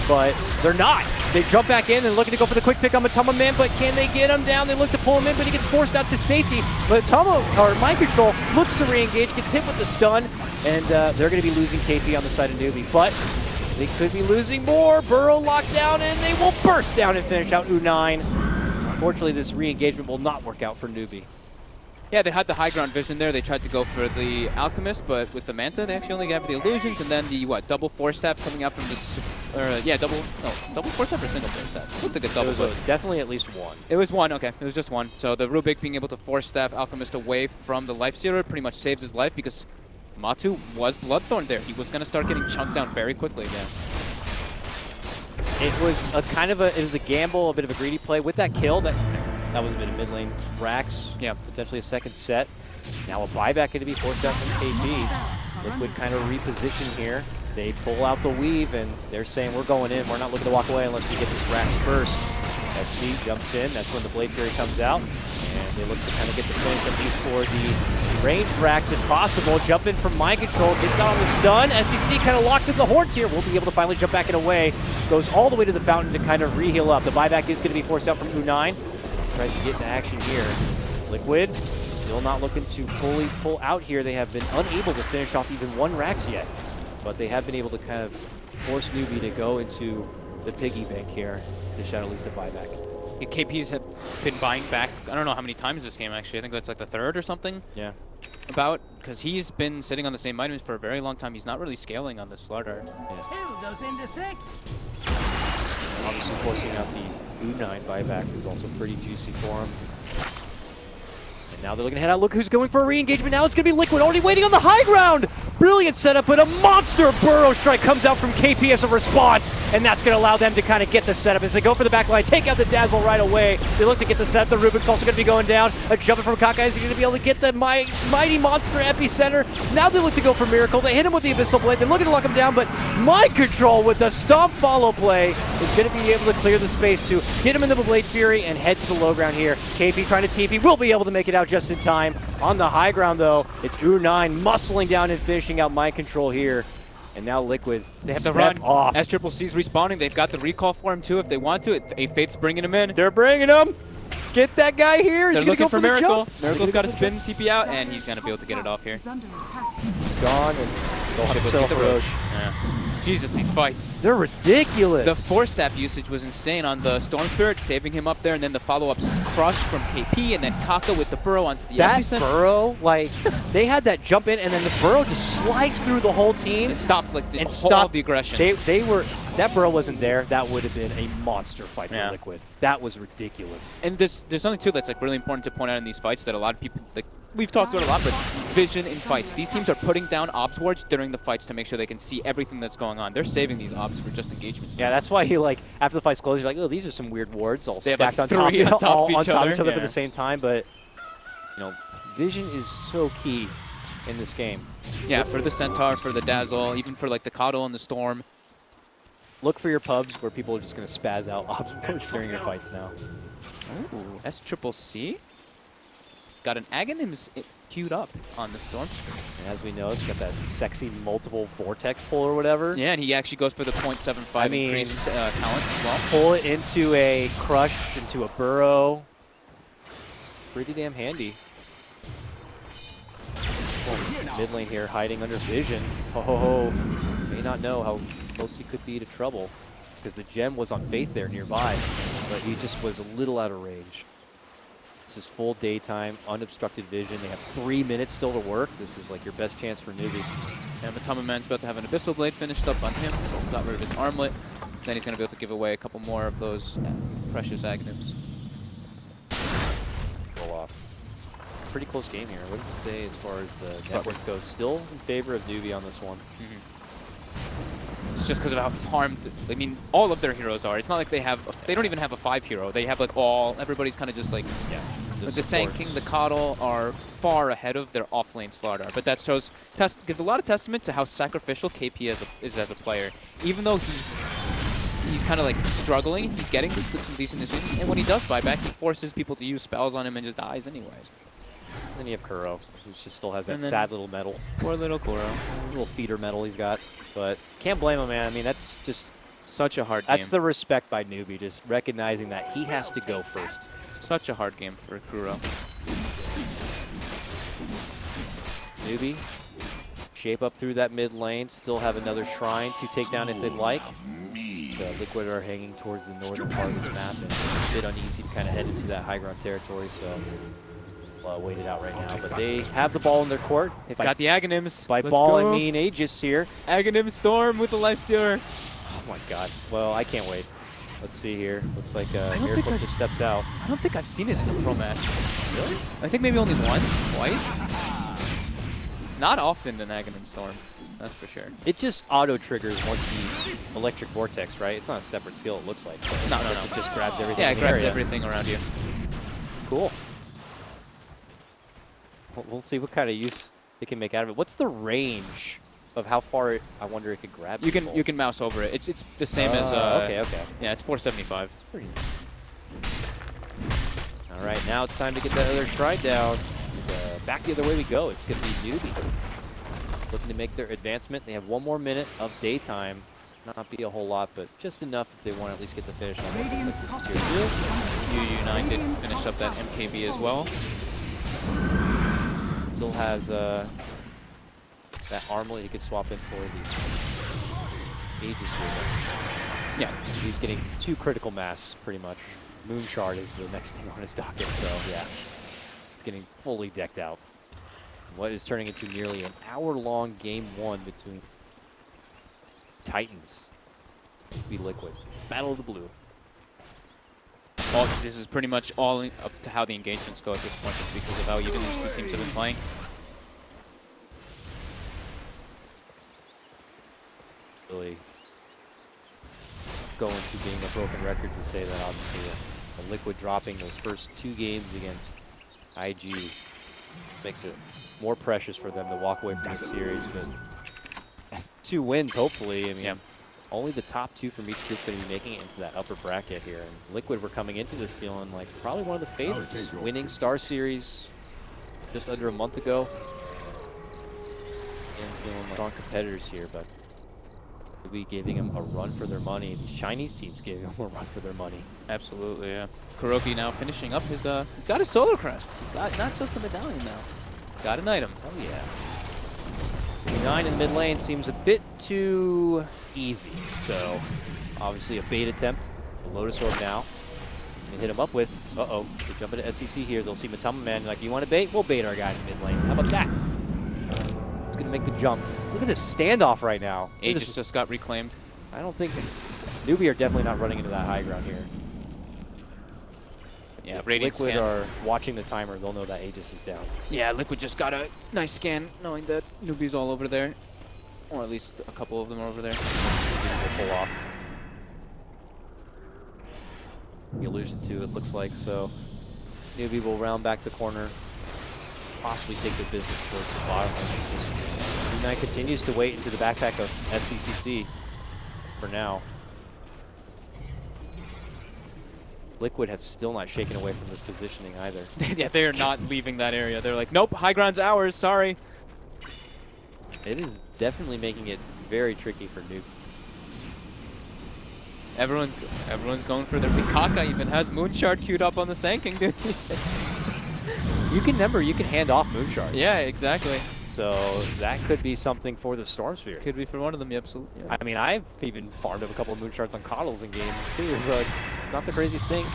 but they're not. They jump back in and looking to go for the quick pick on Matama Man, but can they get him down? They look to pull him in, but he gets forced out to safety. But Mind Control looks to re-engage, gets hit with the stun, and they're going to be losing KP on the side of Newbee. But they could be losing more. Burrow locked down, and they will burst down and finish out U9. unfortunately, this re-engagement will not work out for Newbee. Yeah, they had the high ground vision there. They tried to go for the Alchemist, but with the Manta, they actually only got the illusions, and then the, what, double 4-step coming out from the, yeah, double 4-step or single 4-step? It looked like a double. It was definitely at least one. It was one, okay. It was just one. So the Rubik being able to 4-step Alchemist away from the Life Stealer pretty much saves his life because Matu was Bloodthorn there. He was going to start getting chunked down very quickly again. It was a kind of a, it was a gamble, a bit of a greedy play with that kill. That was a bit of mid-lane Rax. Yeah. Potentially a second set. Now a buyback going to be forced out from KP. Liquid kind of reposition here. They pull out the weave, and they're saying, we're going in. We're not looking to walk away unless we get this Rax first. SC jumps in. That's when the Blade Fury comes out. And they look to kind of get the finish, at least for the ranged Rax if possible. Jump in from Mind Control. Gets out on the stun. SEC kind of locked in the horns here. We'll be able to finally jump back and away. Goes all the way to the fountain to kind of re-heal up. The buyback is going to be forced out from U9. Tries to get into action here. Liquid still not looking to fully pull out here. They have been unable to finish off even one Rax yet. But they have been able to kind of force Newbee to go into the piggy bank here to shout at least a buyback. Yeah, KP's have been buying back, I don't know how many times this game actually. I think that's like the third or something. Yeah. About, because he's been sitting on the same items for a very long time. He's not really scaling on this Slardar. Yeah. 2 goes into 6. Obviously forcing out the U9 buyback is also pretty juicy for him. And now they're looking to head out. Look who's going for a re-engagement. Now it's going to be Liquid, already waiting on the high ground. Brilliant setup, but a monster Burrow Strike comes out from KP as a response. And that's going to allow them to kind of get the setup as they go for the back line, take out the Dazzle right away. They look to get the setup. The Rubik's also going to be going down. A jumping from Kakai is going to be able to get the mighty monster epicenter. Now they look to go for Miracle. They hit him with the Abyssal Blade. They're looking to lock him down, but Mind Control with the stomp follow play is going to be able to clear the space to get him into the Blade Fury and head to the low ground here. KP trying to TP, will be able to make it out just in time. On the high ground though, it's U9 muscling down and finishing out Mind Control here. And now Liquid, They have to run. SCCC's respawning. They've got the recall for him too if they want to. A Fate's bringing him in. They're bringing him. Get that guy here. They're He's looking go for the Miracle. jump. Miracle's got a spin TP out, and he's going to be able to get it off here. Is under attack. He's gone, and they'll have Get the Roach. Yeah. Jesus, these fights. They're ridiculous. The 4-staff usage was insane on the Storm Spirit, saving him up there, and then the follow-up crush from KP, and then Kaka with the Burrow onto the that epicenter. Burrow, like, they had that jump in, and then the Burrow just sliced through the whole team. It stopped like and all of the aggression. They were, that Burrow wasn't there, that would have been a monster fight for Yeah. Liquid. That was ridiculous. And there's something too that's like really important to point out in these fights that a lot of people, like we've talked about a lot, but vision in fights. These teams are putting down obs wards during the fights to make sure they can see everything that's going on. They're saving these obs for just engagements. Yeah, that's why he, like, after the fight's closed, you're like, oh, these are some weird wards all They have, stacked like, on top, three on top of each on other. each other Yeah. for the same time. But, you know, vision is so key in this game. Yeah, for the Centaur, for the Dazzle, even for like the Coddle and the Storm. Look for your pubs where people are just going to spaz out obs wards during your fights now. Ooh, SCCC got an Aghanims queued up on the Storm. And as we know, it's got that sexy multiple vortex pull or whatever. Yeah, and he actually goes for the 0.75 I mean, increased talent as well. Pull it into a crush, into a burrow. Pretty damn handy. Well, mid lane here hiding under vision. Ho ho ho. May not know how close he could be to trouble because the gem was on Faith there nearby, but he just was a little out of range. This is full daytime, unobstructed vision. They have 3 minutes still to work. This is like your best chance for Newbee. And Matama Man's about to have an Abyssal Blade finished up on him. So got rid of his armlet. Then he's going to be able to give away a couple more of those precious Aghanims. Roll off. Pretty close game here. What does it say as far as the network goes? Still in favor of Newbee on this one. It's just because of how farmed, I mean, all of their heroes are. It's not like they have, they don't even have a 5 hero. They have like everybody's kind of just like, Yeah. like the Sand King, the Coddle are far ahead of their off-lane Slardar. But that shows, gives a lot of testament to how sacrificial KP is as a player. Even though he's kind of like struggling, he's getting some decent decisions. And when he does buy back, he forces people to use spells on him and just dies anyways. And then you have Kuro, who just still has that And then- sad little medal. Poor little Kuro. Little feeder medal he's got. But can't blame him, man. I mean, that's just, Such a hard that's game. the respect by Newbee, just recognizing that he has to go first. Such a hard game for Kuro. Newbee, shape up through that mid lane, still have another shrine to take down if they'd like. Liquid are hanging towards the northern part of this map, and it's a bit uneasy to kind of head into that high ground territory, so we'll wait it out right now. But they have the ball in their court. They've got the Aghanims. By Let's ball, go. I mean Aegis here. Aghanim Storm with the Lifestealer. Oh my god. Well, I can't wait. Let's see here. Looks like don't Miracle think just steps out. I don't think I've seen it in a pro match. Really? I think maybe only once, twice. Not often in Aghanim Storm, that's for sure. It just auto-triggers once the Electric Vortex, right? It's not a separate skill, it looks like. So No. It just grabs everything Yeah, in it the grabs area. everything around you. Cool. We'll see what kind of use it can make out of it. What's the range of how far I wonder it could grab? You can mouse over it. It's the same as okay. yeah, it's 475. Pretty. All right, now it's time to get that other stride down. Back the other way we go. It's going to be Newbee looking to make their advancement. They have 1 more minute of daytime. Not be a whole lot, but just enough if they want to at least get the finish on Radiant's top tier tower. 2. UU9 did finish up that MKB as well. Still has that armlet he could swap in for the Aegis here. Yeah. He's getting 2 critical mass, pretty much. Moonshard is the next thing on his docket, so yeah. It's getting fully decked out. What is turning into nearly an hour-long game 1 between Titans v Liquid. Battle of the Blue. This is pretty much all up to how the engagements go at this point, just because of how even these two teams have been playing. Really going to being a broken record to say that obviously the Liquid dropping those first 2 games against IG makes it more precious for them to walk away from this series. But 2 wins, hopefully. I mean, Yeah. only the top 2 from each group going to be making it into that upper bracket here. And Liquid were coming into this feeling like probably one of the favorites, winning Star Series just under a month ago. And feeling like strong competitors here, but we'll be giving them a run for their money. These Chinese teams giving them a run for their money. Absolutely, yeah. Kuroki now finishing up his, he's got his Solar Crest. He's got not just a medallion now. Got an item. Oh yeah. 9 in the mid lane seems a bit too easy. So obviously a bait attempt. The Lotus Orb now. They hit him up with, uh-oh, they jump into SCC here. They'll see Matama Man like, you want to bait? We'll bait our guy in the mid lane. How about that? It's going to make the jump. Look at this standoff right now. Aegis just got reclaimed. I don't think Newbee are definitely not running into that high ground here. Yeah, if Radiant Liquid scan. are watching the timer, they'll know that Aegis is down. Yeah, Liquid just got a nice scan, knowing that Newbee's all over there. Or at least a couple of them are over there. Pull off. The illusion to it looks like, so Newbee will round back the corner, possibly take the business towards the bottom lane. Knight continues to wait into the backpack of SCCC for now. Liquid have still not shaken away from this positioning either. Yeah, they are not leaving that area. They're like, nope, high ground's ours, sorry. It is definitely making it very tricky for Nuke. Everyone's going for their Mikaka even has Moonshard queued up on the Sanking, dude. You can hand off Moonshards. Yeah, exactly. So that could be something for the Storm Sphere. Could be for one of them, absolutely. Yeah. I mean, I've even farmed up a couple of Moonshards on Coddles in games too, so it's not the craziest thing.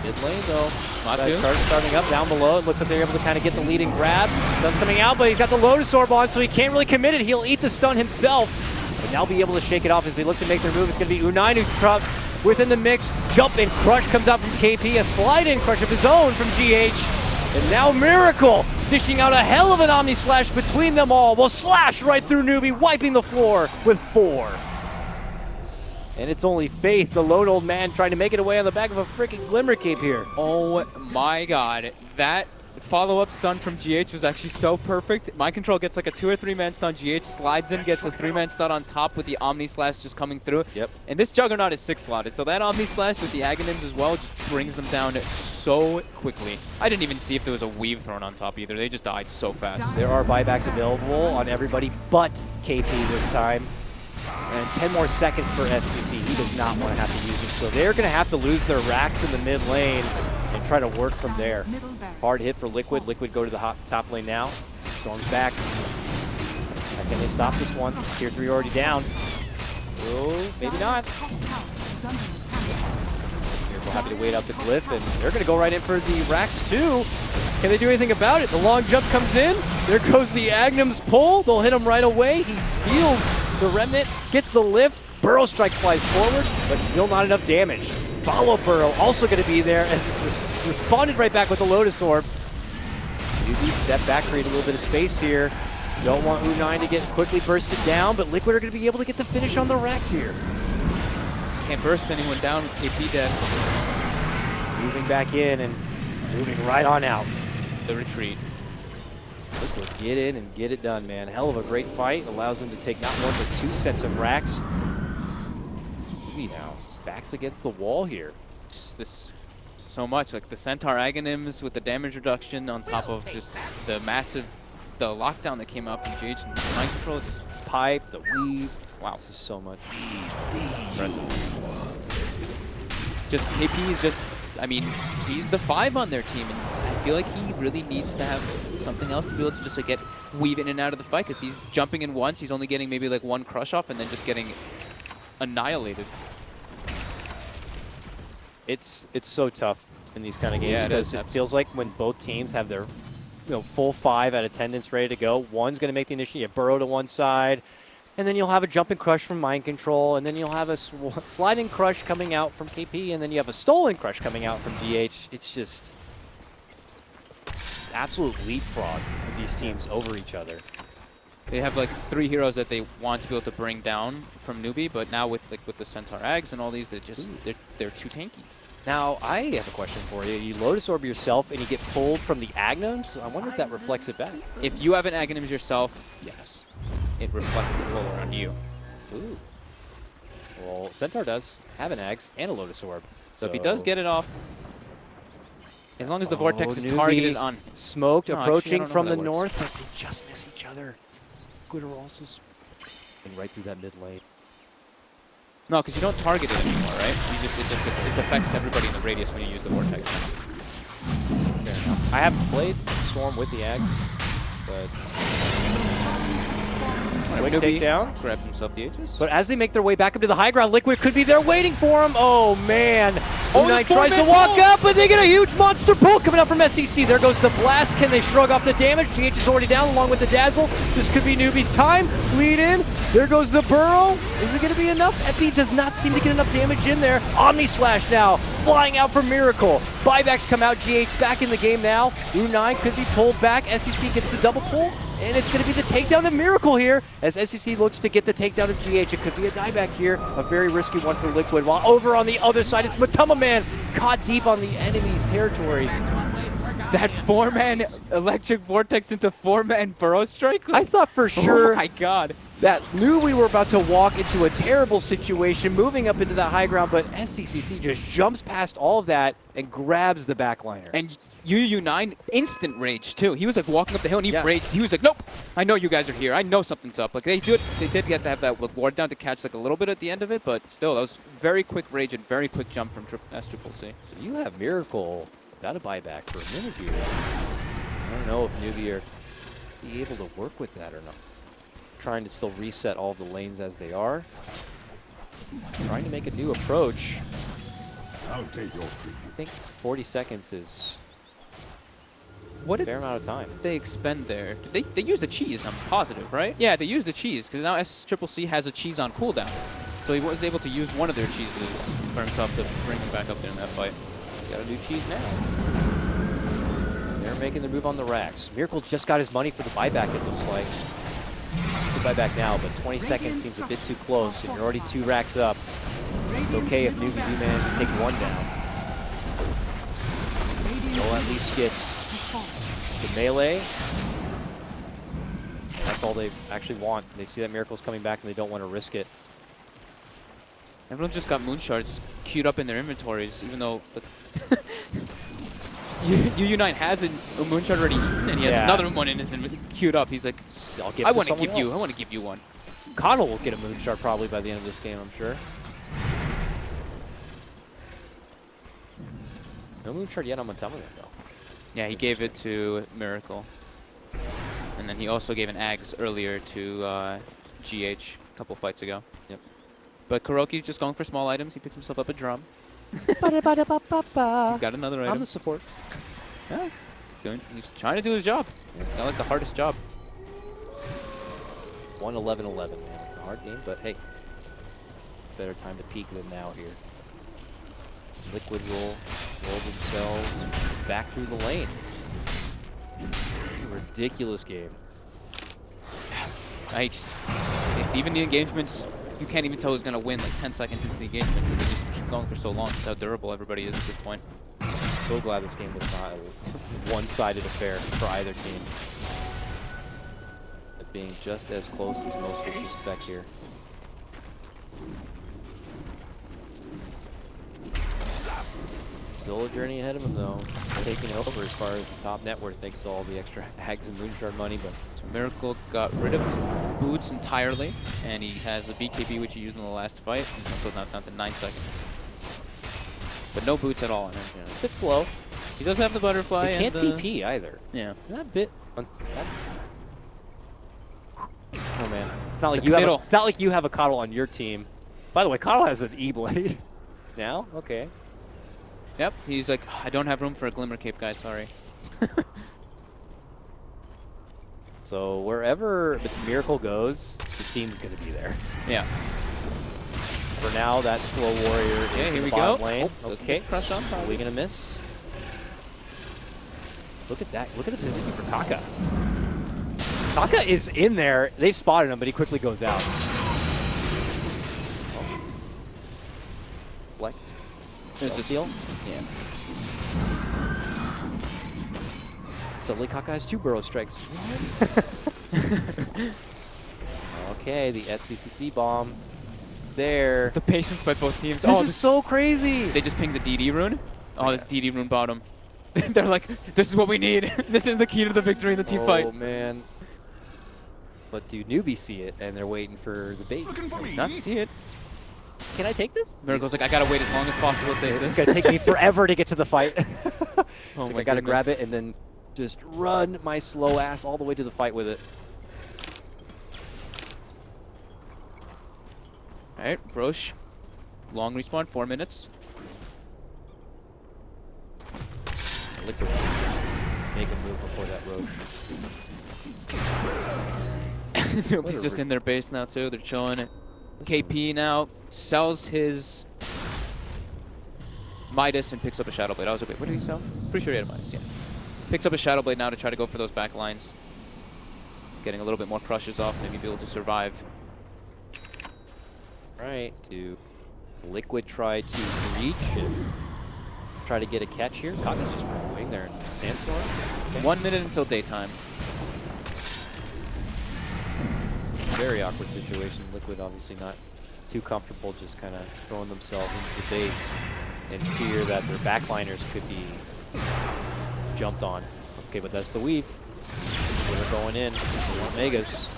Mid lane though. Matu Charge starting up down below. It looks like they're able to kind of get the leading grab. Stun's coming out, but he's got the Lotus Orb on, so he can't really commit it. He'll eat the stun himself, but now be able to shake it off as they look to make their move. It's going to be U9 who's trapped within the mix. Jump and crush comes out from KP. A slide-in crush of his own from GH. And now Miracle dishing out a hell of an Omni Slash between them all. Will slash right through Newbee, wiping the floor with 4. And it's only Faith, the lone old man, trying to make it away on the back of a freaking Glimmer Cape here. Oh my god. That follow-up stun from GH was actually so perfect. Mind Control gets like a 2 or 3 man stun. GH slides in, gets a 3 man stun on top with the Omni Slash just coming through. Yep. And this Juggernaut is 6 slotted, so that Omni Slash with the Aghanims as well just brings them down so quickly. I didn't even see if there was a weave thrown on top either. They just died so fast. There are buybacks available on everybody but KP this time. And 10 more seconds for SCC. He does not want to have to use it. So they're going to have to lose their racks in the mid lane and try to work from there. Hard hit for Liquid. Liquid go to the top lane now. Storm's back. Can they stop this one? Tier 3 already down. Oh, maybe not. is under attack. Miracle happy to wait out the glyph, and they're going to go right in for the Rax too. Can they do anything about it? The long jump comes in. There goes the Agnum's pull. They'll hit him right away. He steals the Remnant, gets the lift. Burrow Strike flies forward, but still not enough damage. Follow Burrow also going to be there as it's responded right back with the Lotus Orb. Newbee step back, create a little bit of space here. Don't want U9 to get quickly bursted down, but Liquid are going to be able to get the finish on the Rax here. Can't burst anyone down with KP dead. Moving back in and moving right on out. The retreat. Liquid get in and get it done, man. Hell of a great fight. Allows them to take not one but 2 sets of Rax. Newbee now backs against the wall here. Just this so much. Like the Centaur Aghanims with the damage reduction on top of just the massive lockdown that came out from GH and mind control. Just Pipe, the weave. wow. This is so much. Impressive. Just KP is just, I mean, he's the 5 on their team, and I feel like he really needs to have something else to be able to just like weave in and out of the fight, because he's jumping in once, he's only getting maybe like 1 crush off, and then just getting annihilated. It's so tough in these kind of games Yeah, it because is, it feels like when both teams have their full 5 at attendance ready to go, one's going to make the initiative. You have Burrow to one side, and then you'll have a jumping crush from Mind Control, and then you'll have a sliding crush coming out from KP, and then you have a stolen crush coming out from GH. It's just absolute leapfrog of these teams over each other. They have like 3 heroes that they want to be able to bring down from Newbee, but now with the Centaur Ags and all these, they're too tanky. Now, I have a question for you. You Lotus Orb yourself, and you get pulled from the Agnums. I wonder if that reflects it back. If you have an Aghanims yourself, yes, it reflects the pull on you. Ooh. Well, Centaur does have an Ags and a Lotus Orb. So if he does get it off, as long as the Vortex is Newbee targeted on... smoked, No, actually, I approaching don't know from how the that works. north, but they just miss each other. Liquid are also and right through that mid lane. No, because you don't target it anymore, right? You just it affects everybody in the radius when you use the Vortex. Fair enough. I haven't played Storm with the Ags, but quick Newbee takedown. grabs himself the Aegis. But as they make their way back up to the high ground, Liquid could be there waiting for him. Oh, man. U9 tries to walk up, but they get a huge monster pull coming out from SEC. There goes the blast. Can they shrug off the damage? GH is already down along with the Dazzle. This could be Newbee's time. Lead in. There goes the Burrow. Is it going to be enough? Epi does not seem to get enough damage in there. Omni Slash now flying out for Miracle. Buybacks come out. GH back in the game now. U9 could be pulled back. SEC gets the double pull. And it's going to be the takedown of Miracle here as SEC looks to get the takedown of GH. It could be a dieback here, a very risky one for Liquid. While over on the other side, it's Matama Man caught deep on the enemy's territory. That 4-man electric vortex into 4-man burrow strike? I thought for sure Oh my god. that knew we were about to walk into a terrible situation, moving up into that high ground, but SCCC just jumps past all of that and grabs the backliner. And UU9 instant rage too. He was like walking up the hill and he Yeah. raged. He was like, nope, I know you guys are here. I know something's up. Like they did get to have that ward down to catch like a little bit at the end of it, but still, that was very quick rage and very quick jump from SCCC. So you have Miracle got a buyback for a minute here. I don't know if Newbee are be able to work with that or not. Trying to still reset all the lanes as they are. Trying to make a new approach. I'll take your treatment. I think 40 seconds is What a did fair amount of time. they expend there? Did they used the cheese, I'm positive, right? Yeah, they used the cheese, because now SCCC has a cheese on cooldown. So he was able to use one of their cheeses for himself to bring him back up there in that fight. Got a new cheese now. They're making the move on the racks. Miracle just got his money for the buyback, it looks like. The buyback now, but 20 seconds seems a bit too close, and you're already 2 racks up. It's okay if Newbee do manage to take 1 down. They'll at least get the melee. That's all they actually want. They see that Miracle's coming back and they don't want to risk it. Everyone just got moon shards queued up in their inventories, even though the UU9 has a moon shard already eaten, and he has another one in his queued up. He's like, I want to give you. I want to give you one. Connell will get a moon shard probably by the end of this game, I'm sure. No moon shard yet on Matama though. Yeah, he gave it to Miracle, and then he also gave an Ags earlier to GH a couple fights ago. Yep. But Kuroki's just going for small items. He picks himself up a drum. He's got another item. I'm the support. Yeah, he's trying to do his job. He's got like the hardest job. 1-11-11, man. It's a hard game, but hey, better time to peak than now here. Liquid roll themselves back through the lane. Ridiculous game. Nice. Even the engagements, you can't even tell who's going to win like 10 seconds into the engagement. They just keep going for so long. That's how durable everybody is at this point. So glad this game was not a one-sided affair for either team. It being just as close as most would suspect here. Still a journey ahead of him though. Taking over as far as the top net worth thanks to all the extra hags and moonshard money, but So Miracle got rid of his boots entirely, and he has the BKB which he used in the last fight. So now it's down to 9 seconds. But no boots at all on him. a bit slow. He does have the butterfly. He can't and TP either. Yeah. That bit. That's. Oh man. It's not like The you have. middle. It's not like you have a Coddle on your team. By the way, Coddle has an E-blade. Now, okay. Yep. He's like, I don't have room for a Glimmer Cape, guys. Sorry. So wherever the Miracle goes, the team's gonna be there. Yeah. For now, that slow warrior is Okay, in here the we bottom go. lane. Oh, doesn't Okay, get crushed on, are we gonna miss? Look at that. Look at the positioning for Kaka. Kaka is in there. They spotted him, but he quickly goes out. Oh. Flex. There's a Steal. Yeah. Suddenly Kaka has 2 burrow strikes. Okay, the SCCC bomb. There. The patience by both teams. This is so crazy. They just pinged the DD rune. Oh, this DD rune bottom. They're like, this is what we need. This is the key to the victory in the team fight. Oh man. But do Newbee see it? And they're waiting for the bait. Looking for me. Not see it. Can I take this? Miracle's like, I gotta wait as long as possible to take It's this. gonna take me forever to get to the fight. Oh It's like my I gotta grab goodness. it and then just run my slow ass all the way to the fight with it. Alright, Roche. Long respawn, 4 minutes. Liquid make a move before that road. He's just in their base now too. They're chilling it. KP now sells his Midas and picks up a Shadow Blade. I was like, wait, what did he sell? Pretty sure he had a Midas, yeah. Picks up a Shadow Blade now to try to go for those back lines. Getting a little bit more crushes off, maybe be able to survive. Right, to Liquid try to reach and try to get a catch here. Kaka's just waiting there in Sandstorm. Okay. 1 minute until daytime. Very awkward situation. Liquid obviously not too comfortable just kind of throwing themselves into the base in fear that their backliners could be jumped on. Okay, but that's the weave. They're going in. They want Megas.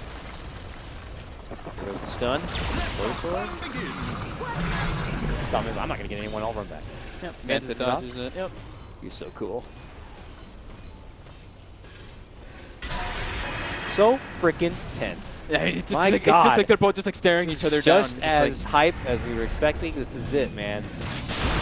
There goes the stun. Sword. Problem is, I'm not going to get anyone. I'll run back. Yep. Mantis Manta is up. dodges it. Yep. He's so cool. So freaking tense. Yeah, it's just, My like, it's God. just like they're both just like staring each other down. Just as hype as we were expecting, this is it, man.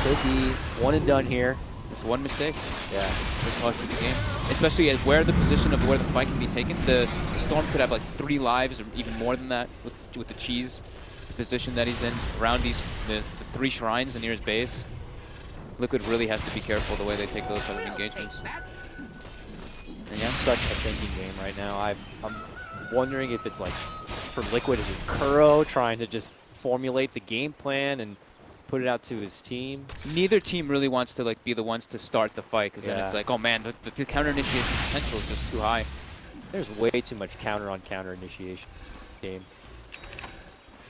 Could be one and done here. It's one mistake. Yeah. Could cost you the game. Especially at where the position of where the fight can be taken. The Storm could have like 3 lives or even more than that with the cheese. The position that he's in around the 3 shrines and near his base. Liquid really has to be careful the way they take those type of engagements. And yeah, such a thinking game right now. I'm wondering if it's like for Liquid, is it Kuro trying to just formulate the game plan and put it out to his team? Neither team really wants to like be the ones to start the fight because then it's Yeah. like, oh man, the counter initiation potential is just too high. There's way too much counter on counter initiation game.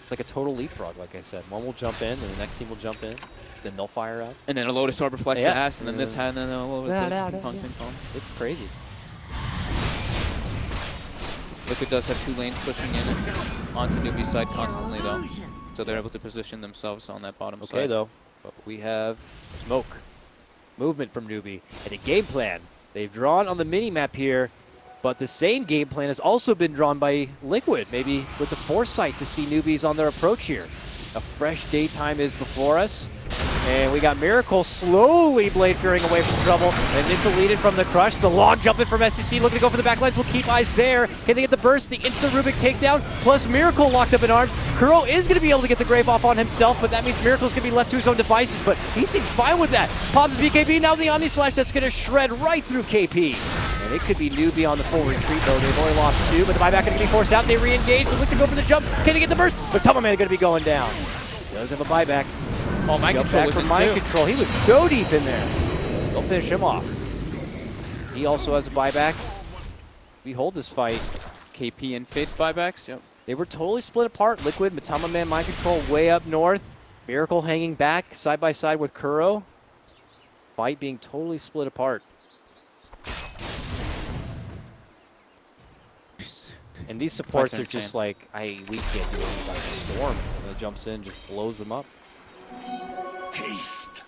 Like a total leapfrog, like I said. One will jump in, and the next team will jump in. Then they'll fire out. And then a Lotus Orb reflects Yeah. the ass, and then this hand, and then all over the place. Ping pong, ping pong. It's crazy. Liquid does have 2 lanes pushing in onto Newbee's side constantly though. So they're able to position themselves on that bottom side. Okay, though. But we have smoke. Movement from Newbee. And a game plan. They've drawn on the mini-map here, but the same game plan has also been drawn by Liquid, maybe with the foresight to see Newbies on their approach here. A fresh daytime is before us. And we got Miracle slowly blade fearing away from trouble. Initial lead in from the crush. The long jump in from SCC looking to go for the backlines. We'll keep eyes there. Can they get the burst? The instant Rubik takedown. Plus Miracle locked up in arms. Kuro is going to be able to get the grave off on himself, but that means Miracle's going to be left to his own devices. But he seems fine with that. Pops BKB. Now the Omni Slash that's going to shred right through KP. And it could be Newbee on the full retreat though. They've only lost 2, but the buyback going to be forced out. They re-engage. They look to go for the jump. Can they get the burst? But Tumbleman is going to be going down. Does have a buyback. Oh, mind Jump control back was from in mind too. control. He was so deep in there. They'll finish him off. He also has a buyback. We hold this fight. KP and Fate buybacks. Yep. They were totally split apart. Liquid, Matama Man, mind control way up north. Miracle hanging back side by side with Kuro. Fight being totally split apart. And these supports are just like, we can't do anything about the Storm. And it jumps in, just blows them up. Haste.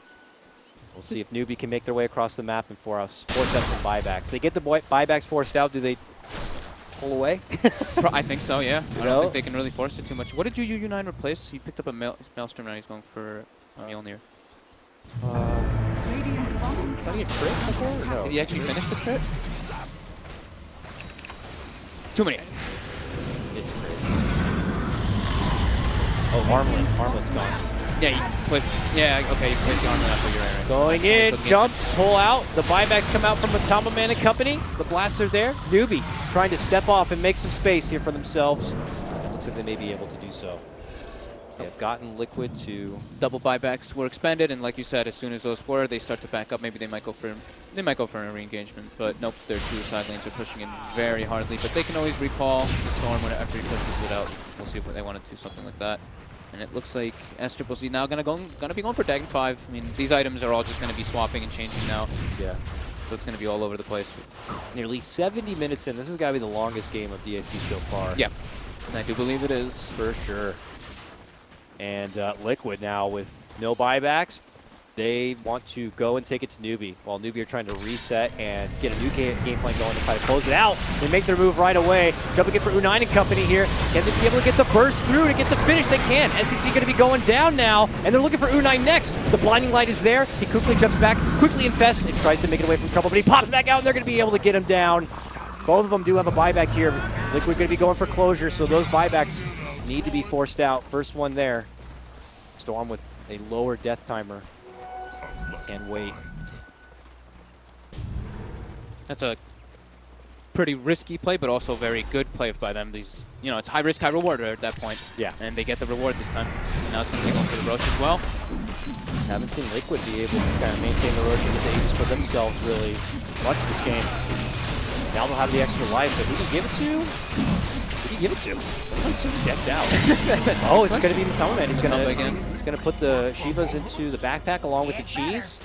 We'll see if Newbee can make their way across the map and force out some buybacks. They get the buybacks forced out. Do they pull away? I think so, yeah. I know? don't think they can really force it too much. What did U9 replace? He picked up a Maelstrom, now he's going for Mjolnir. Radiant's bottom Did he crit before or no? Did he actually finish the crit? Too many. It's crazy. Oh, Armlet's gone. Yeah, he placed. Yeah, okay, he placed the armor after you're right. Going in, jump, pull out. The buybacks come out from Matama Man and company. The blasts are there. Newbee trying to step off and make some space here for themselves. Looks like they may be able to do so. They have gotten Liquid to Double buybacks were expended, and like you said, as soon as those were, they start to back up. Maybe they might go for a re-engagement, but nope, their 2 side lanes are pushing in very hardly. But they can always recall the Storm after he pushes it out. We'll see if they want to do something like that. And it looks like S-Triple-C now gonna be going for Dragon 5. I mean, these items are all just gonna be swapping and changing now. Yeah. So it's gonna be all over the place. Nearly 70 minutes in. This has got to be the longest game of DAC so far. Yeah, and I do believe it is. For sure. And Liquid now with no buybacks. They want to go and take it to Newbee, while Newbee are trying to reset and get a new game plan going to try to close it out. They make their move right away. Jumping in for U9 and company here. Can they be able to get the burst through to get the finish? They can. SEC going to be going down now, and they're looking for U9 next. The blinding light is there. He quickly jumps back, quickly infests, and tries to make it away from trouble, but he pops back out, and they're going to be able to get him down. Both of them do have a buyback here. Liquid going to be going for closure, so those buybacks need to be forced out. First one there. Storm with a lower death timer. And wait. That's a pretty risky play, but also very good play by them. These, it's high risk, high reward at that point. Yeah. And they get the reward this time. And now it's going to be going for the Roach as well. Haven't seen Liquid be able to kind of maintain the Roach and the Aegis for themselves really much this game. Now they'll have the extra life, but who can give it to? Who can give it to? Someone's super decked out. Oh, it's going to be Matama Man. He's going to put the Shivas into the backpack along with the cheese.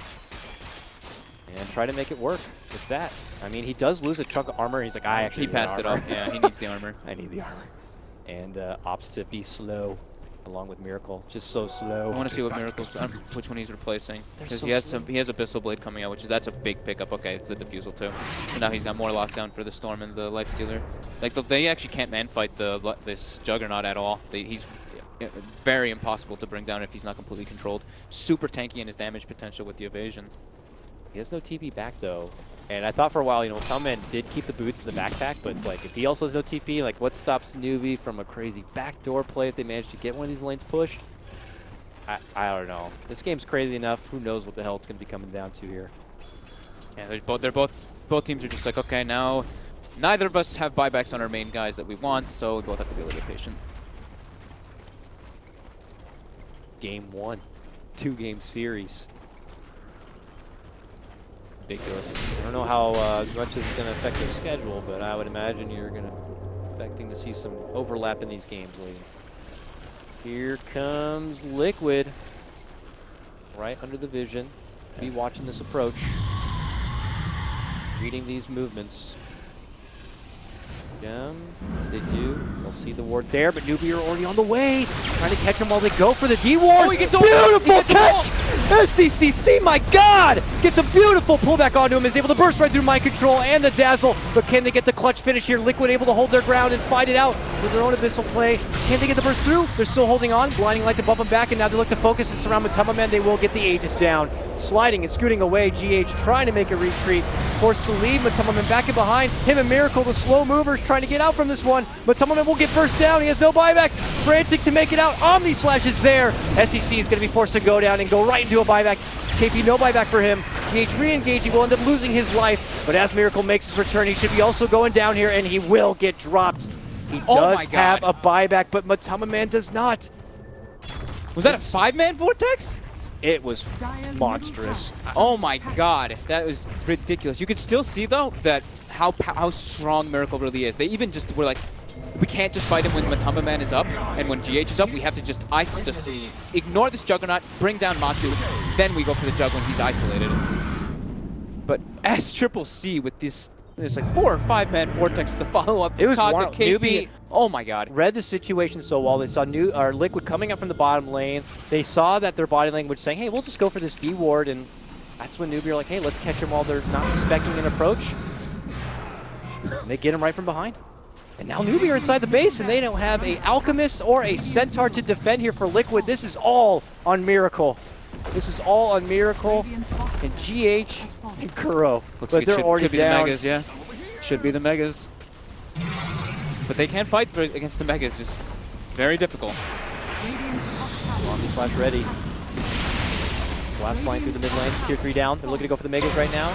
And try to make it work with that. I mean, he does lose a chunk of armor. He's like, I actually He passed it up. Yeah, he needs the armor. I need the armor. And opts to be slow along with Miracle. Just so slow. I want to see what which one he's replacing. Because so he has Abyssal Blade coming out, that's a big pickup. Okay, it's the Diffusal too. So now he's got more lockdown for the Storm and the Lifestealer. Like, they actually can't man-fight this Juggernaut at all. He's very impossible to bring down if he's not completely controlled. Super tanky in his damage potential with the evasion. He has no TP back though. And I thought for a while, Talman did keep the boots in the backpack, but it's like, if he also has no TP, like what stops Newbee from a crazy backdoor play if they manage to get one of these lanes pushed? I don't know. This game's crazy enough. Who knows what the hell it's going to be coming down to here. Yeah, both teams are just like, okay, now neither of us have buybacks on our main guys that we want, so we both have to be a little bit patient. Game 1. 2-game series. Ridiculous. I don't know how much this is going to affect the schedule, but I would imagine you're expecting to see some overlap in these games later. Here comes Liquid. Right under the vision. Be watching this approach. Reading these movements. Yes, they do. They'll see the ward there, but Newbee are already on the way. Trying to catch him while they go for the D-ward. Oh, he gets beautiful catch! SCCC, my God! Gets a beautiful pullback onto him, is able to burst right through mind control and the dazzle, but can they get the clutch finish here? Liquid able to hold their ground and fight it out with their own abyssal play. Can they get the burst through? They're still holding on, blinding light to bump them back, and now they look to focus and surround Matama. They will get the Aegis down. Sliding and scooting away, GH trying to make a retreat. Forced to leave, Matama back in behind. Him and Miracle, the slow movers, trying to get out from this one. Matama will get burst down, he has no buyback. Frantic to make it out, Omni Slash is there. SEC is going to be forced to go down and go right into a buyback. KP, no buyback for him. GH re-engaging, will end up losing his life. But as Miracle makes his return, he should be also going down here, and he will get dropped. He does have a buyback, but Matama does not. Was that a 5-man vortex? It was monstrous. Oh my God, that was ridiculous. You could still see though that how strong Miracle really is. They even just were like, we can't just fight him when Matama Man is up, and when GH is up, we have to just ignore this Juggernaut, bring down Matu, then we go for the Jug when he's isolated. But SCCC with this like 4 or 5-man vortex with the follow-up. It was Kaga, KP. Newbee. Oh my God. Read the situation so well. They saw Liquid coming up from the bottom lane. They saw that their body language saying, hey, we'll just go for this D ward, and that's when Newbee are like, hey, let's catch them while they're not suspecting an approach. And they get him right from behind. And now Newbee are inside the base, and they don't have a Alchemist or a Centaur to defend here for Liquid. This is all on Miracle. This is all on Miracle and GH and Kuro. Looks but like they're already should be down. the Megas, yeah. Should be the Megas. But they can't fight against the Megas. Just very difficult. Omni Slash ready. Blast flying through the mid lane. Tier 3 down. They're looking to go for the Megas right now.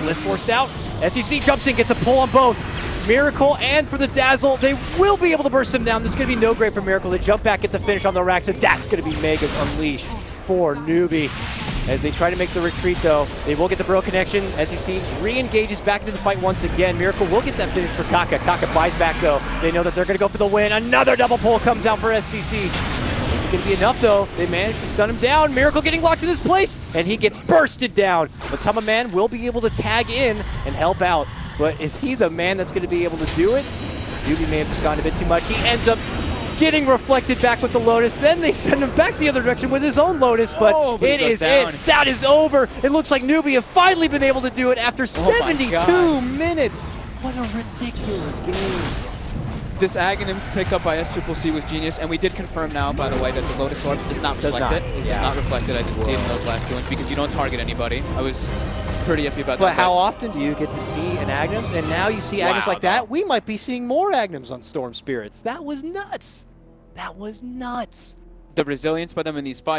Lift forced out. SEC jumps in, gets a pull on both. Miracle and for the Dazzle, they will be able to burst him down. There's going to be no grade for Miracle. They jump back, get the finish on the racks, and that's going to be Megas Unleashed for Newbee. As they try to make the retreat, though, they will get the bro connection. SEC re-engages back into the fight once again. Miracle will get that finish for Kaka. Kaka buys back, though. They know that they're going to go for the win. Another double pull comes out for SCC. It's going to be enough, though. They managed to stun him down. Miracle getting locked in his place, and he gets bursted down. Matama Man will be able to tag in and help out. But is he the man that's going to be able to do it? Newbee may have just gone a bit too much. He ends up getting reflected back with the Lotus. Then they send him back the other direction with his own Lotus, but it is it. That is over. It looks like Newbee have finally been able to do it after 72 minutes. What a ridiculous game. This Aghanim's pick up by SCCC was genius, and we did confirm now, by the way, that the Lotus Orb does not reflect it. It does not reflect it. I did see it in those last 2 ones because you don't target anybody. I was pretty happy about that. But how often do you get to see an Aghanims? And now you see Aghanims like that. We might be seeing more Aghanims on Storm Spirits. That was nuts. That was nuts. The resilience by them in these fights.